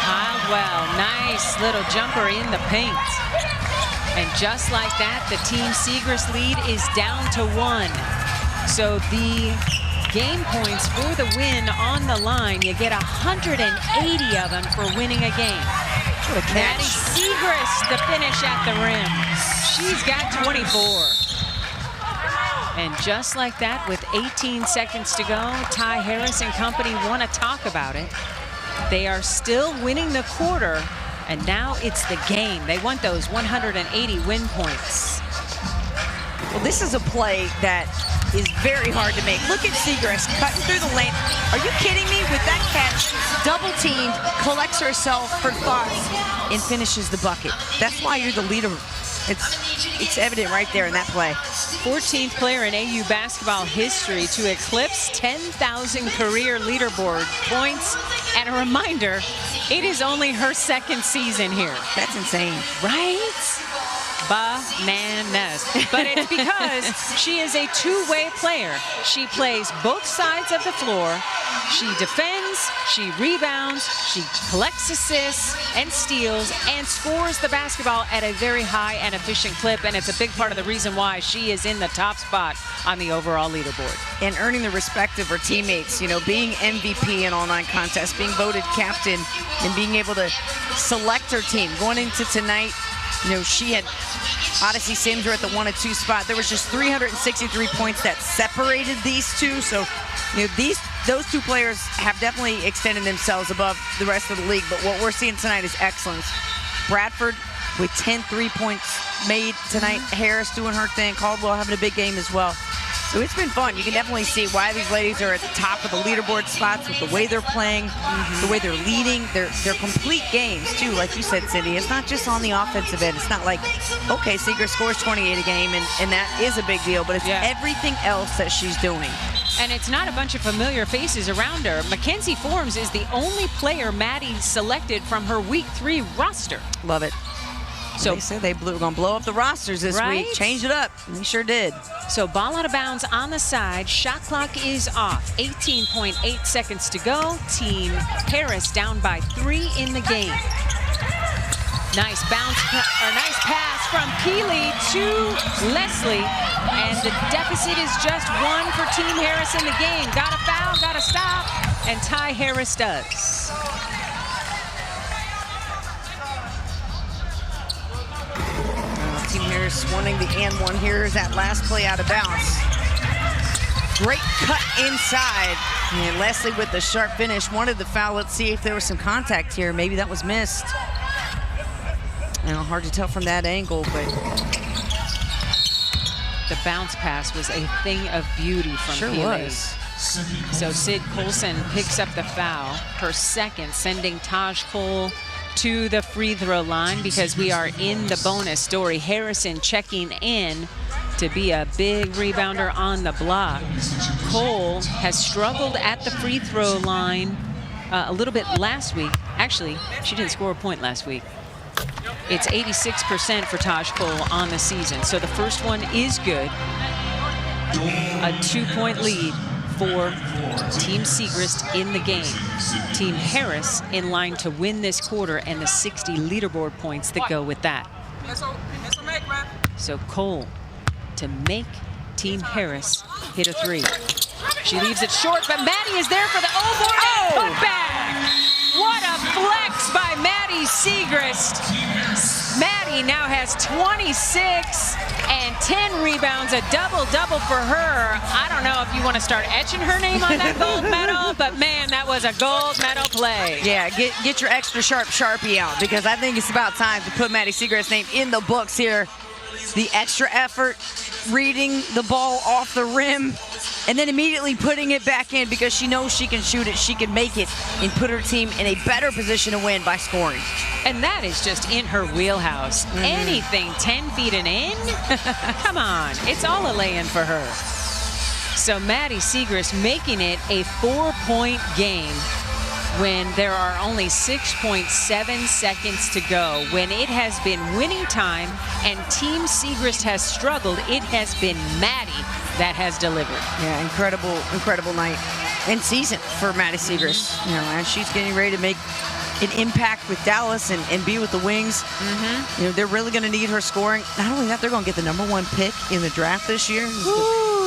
Caldwell, nice little jumper in the paint. And just like that, the Team Siegrist lead is down to 1. So the game points for the win on the line, you get 180 of them for winning a game. Maddie Siegrist, the finish at the rim. She's got 24. And just like that, with 18 seconds to go, Ty Harris and company want to talk about it. They are still winning the quarter, and now it's the game. They want those 180 win points. Well, this is a play that is very hard to make. Look at Siegrist cutting through the lane. Are you kidding me? With that catch, double teamed, collects herself for thoughts, and finishes the bucket. That's why you're the leader. It's evident right there in that play. 14th player in AU basketball history to eclipse 10,000 career leaderboard points. And a reminder, it is only her second season here. That's insane. Right? Bananas. But it's because she is a two-way player. She plays both sides of the floor. She defends, she rebounds, she collects assists and steals and scores the basketball at a very high and efficient clip. And it's a big part of the reason why she is in the top spot on the overall leaderboard. And earning the respect of her teammates, you know, being MVP in all 9 contests, being voted captain, and being able to select her team. Going into tonight, you know, she had Odyssey Sims were at the 1 and 2 spot. There was just 363 points that separated these two. So, you know, those two players have definitely extended themselves above the rest of the league. But what we're seeing tonight is excellence. Bradford with 10 3-points made tonight. Harris doing her thing. Caldwell having a big game as well. So it's been fun. You can definitely see why these ladies are at the top of the leaderboard spots with the way they're playing, the way they're leading. They're complete games, too, like you said, Cindy. It's not just on the offensive end. It's not like, okay, Siegrist scores 28 a game, and that is a big deal, but it's everything else that she's doing. And it's not a bunch of familiar faces around her. Mackenzie Forms is the only player Maddie selected from her Week 3 roster. Love it. So they said they were going to blow up the rosters this week. Change it up. And they sure did. So ball out of bounds on the side. Shot clock is off. 18.8 seconds to go. Team Harris down by 3 in the game. Nice bounce, or nice pass from Keeley to Leslie. And the deficit is just 1 for Team Harris in the game. Got a foul, got to stop. And Ty Harris does. Team Harris wanting the and one here is that last play out of bounds. Great cut inside. And Leslie with the sharp finish wanted the foul. Let's see if there was some contact here. Maybe that was missed. Now, hard to tell from that angle, but the bounce pass was a thing of beauty from sure Keeley. Was. So Sid Colson picks up the foul, her second, sending Taj Cole to the free throw line because we are in the bonus story. Harrison checking in to be a big rebounder on the block. Cole has struggled at the free throw line a little bit last week. Actually, she didn't score a point last week. It's 86% for Taj Cole on the season. So the first one is good. A 2-point lead for Team Siegrist in the game. Team Harris in line to win this quarter and the 60 leaderboard points that go with that. So Cole to make Team Harris hit a 3. She leaves it short, but Maddie is there for the overhead putback. What a flex by Maddie Siegrist. Maddie now has 26 and 10 rebounds, a double-double for her. I don't know if you want to start etching her name on that gold medal, but man, that was a gold medal play. Yeah, get your extra sharp Sharpie out because I think it's about time to put Maddie Siegrist's name in the books here. The extra effort, reading the ball off the rim, and then immediately putting it back in because she knows she can shoot it, she can make it, and put her team in a better position to win by scoring. And that is just in her wheelhouse. Anything 10 feet and in? Come on, it's all a lay-in for her. So Maddie Siegrist making it a 4-point game when there are only 6.7 seconds to go. When it has been winning time and Team Siegrist has struggled, it has been Maddie that has delivered. Yeah, incredible night and season for Maddie Siegrist. You know, as she's getting ready to make an impact with Dallas and be with the Wings. You know, they're really going to need her scoring. Not only that, they're going to get the #1 pick in the draft this year.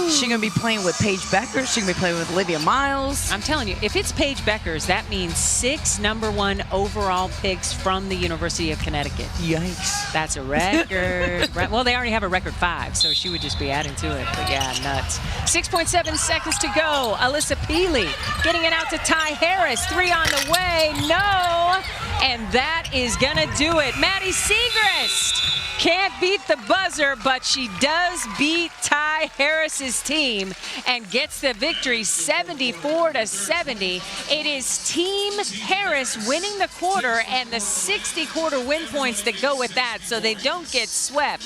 She's going to be playing with Paige Beckers. She's going to be playing with Olivia Miles. I'm telling you, if it's Paige Beckers, that means 6 #1 overall picks from the University of Connecticut. Yikes. That's a record. Well, they already have a record 5, so she would just be adding to it. But yeah, nuts. 6.7 seconds to go. Alyssa Peely getting it out to Ty Harris. 3 on the way. No. And that is going to do it. Maddie Siegrist can't beat the buzzer, but she does beat Ty Harris's team and gets the victory 74-70. It is Team Harris winning the quarter and the 60 quarter win points that go with that, so they don't get swept.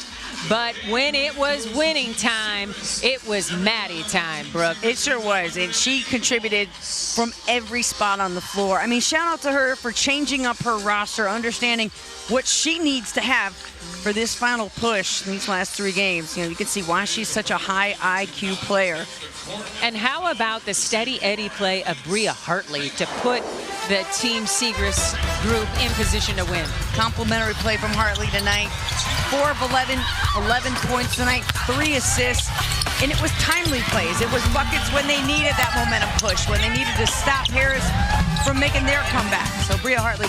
But when it was winning time, it was Maddie time, Brooke. It sure was, and she contributed from every spot on the floor. I mean, shout out to her for changing up her roster, understanding what she needs to have for this final push in these last 3 games. You know, you can see why she's such a high IQ player. And how about the steady Eddie play of Bria Hartley to put the Team Siegrist group in position to win? Complimentary play from Hartley tonight. 4 of 11 points tonight, 3 assists, and it was timely plays. It was buckets when they needed that momentum push, when they needed to stop Harris from making their comeback. So Bria Hartley,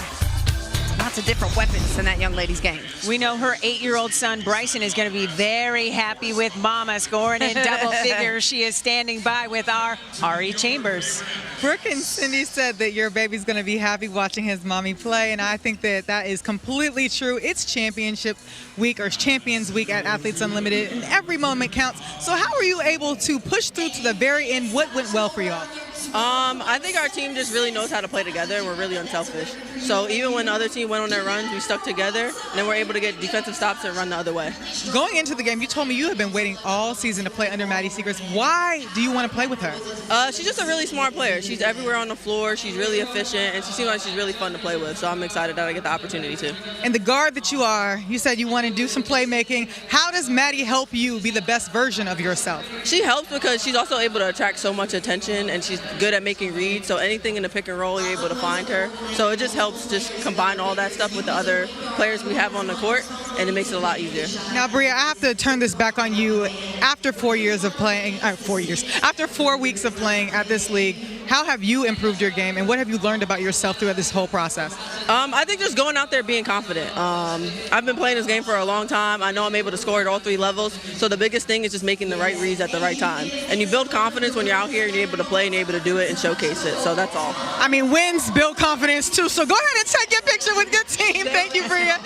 lots of different weapons in that young lady's game. We know her 8-year-old son, Bryson, is going to be very happy with Mama scoring in double figures. She is standing by with our Ari Chambers. Brooke and Cindy said that your baby's going to be happy watching his mommy play, and I think that that is completely true. It's championship week, or Champions Week at Athletes Unlimited, and every moment counts. So how were you able to push through to the very end? What went well for y'all? I think our team just really knows how to play together, and we're really unselfish. So even when the other team went on their runs, we stuck together, and then we're able to get defensive stops and run the other way. Going into the game, you told me you have been waiting all season to play under Maddie Siegrist. Why do you want to play with her? She's just a really smart player. She's everywhere on the floor. She's really efficient, and she seems like she's really fun to play with. So I'm excited that I get the opportunity to. And the guard that you are, you said you want to do some playmaking. How does Maddie help you be the best version of yourself? She helps because she's also able to attract so much attention, and she's good at making reads. So anything in the pick and roll, you're able to find her. So it just helps just combine all that stuff with the other players we have on the court, and it makes it a lot easier. Now, Bria, I have to turn this back on you. After 4 years of playing, after 4 weeks of playing at this league, how have you improved your game, and what have you learned about yourself throughout this whole process? I think just going out there being confident. I've been playing this game for a long time. I know I'm able to score at all 3 levels, so the biggest thing is just making the right reads at the right time. And you build confidence when you're out here and you're able to play and you're able to do it and showcase it, so that's all. I mean, wins build confidence too, so go ahead and take your picture with your team. Thank you, Bria.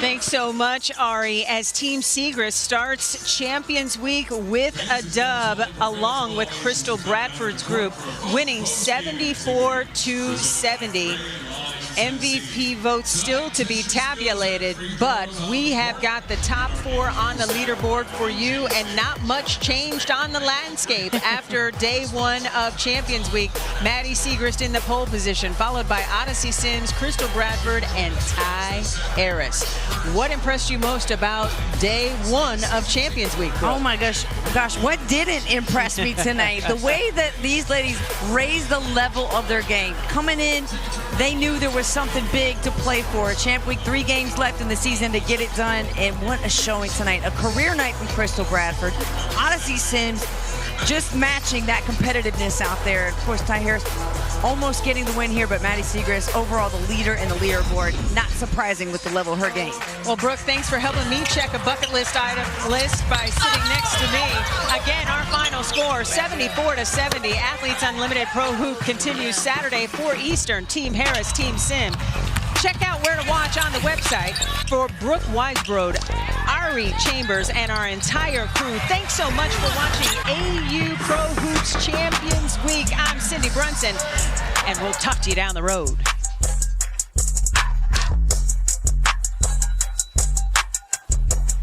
Thanks so much, Ari, as Team Siegrist starts Champions Week with a dub, along with Crystal Bradford's group, winning 74-70. MVP votes still to be tabulated, but we have got the top 4 on the leaderboard for you, and not much changed on the landscape after day 1 of Champions Week. Maddie Siegrist in the pole position, followed by Odyssey Sims, Crystal Bradford, and Ty Harris. What impressed you most about day 1 of Champions Week, Brooke? Oh my gosh, what didn't impress me tonight? The way that these ladies raised the level of their game. Coming in, they knew there was something big to play for. Champ Week, 3 games left in the season to get it done, and what a showing tonight. A career night from Crystal Bradford. Odyssey Sims just matching that competitiveness out there. Of course, Ty Harris almost getting the win here, but Maddie Siegrist, overall the leader in the leaderboard. Not surprising with the level of her game. Well, Brooke, thanks for helping me check a bucket list item list by sitting next to me. Again, our final score, 74-70. Athletes Unlimited Pro Hoop continues Saturday, 4 Eastern. Team Harris, Team Sim. Check out where to watch on the website. For Brooke Weisbrod, Ari Chambers, and our entire crew, thanks so much for watching AU Pro Hoops Champions Week. I'm Cindy Brunson, and we'll talk to you down the road.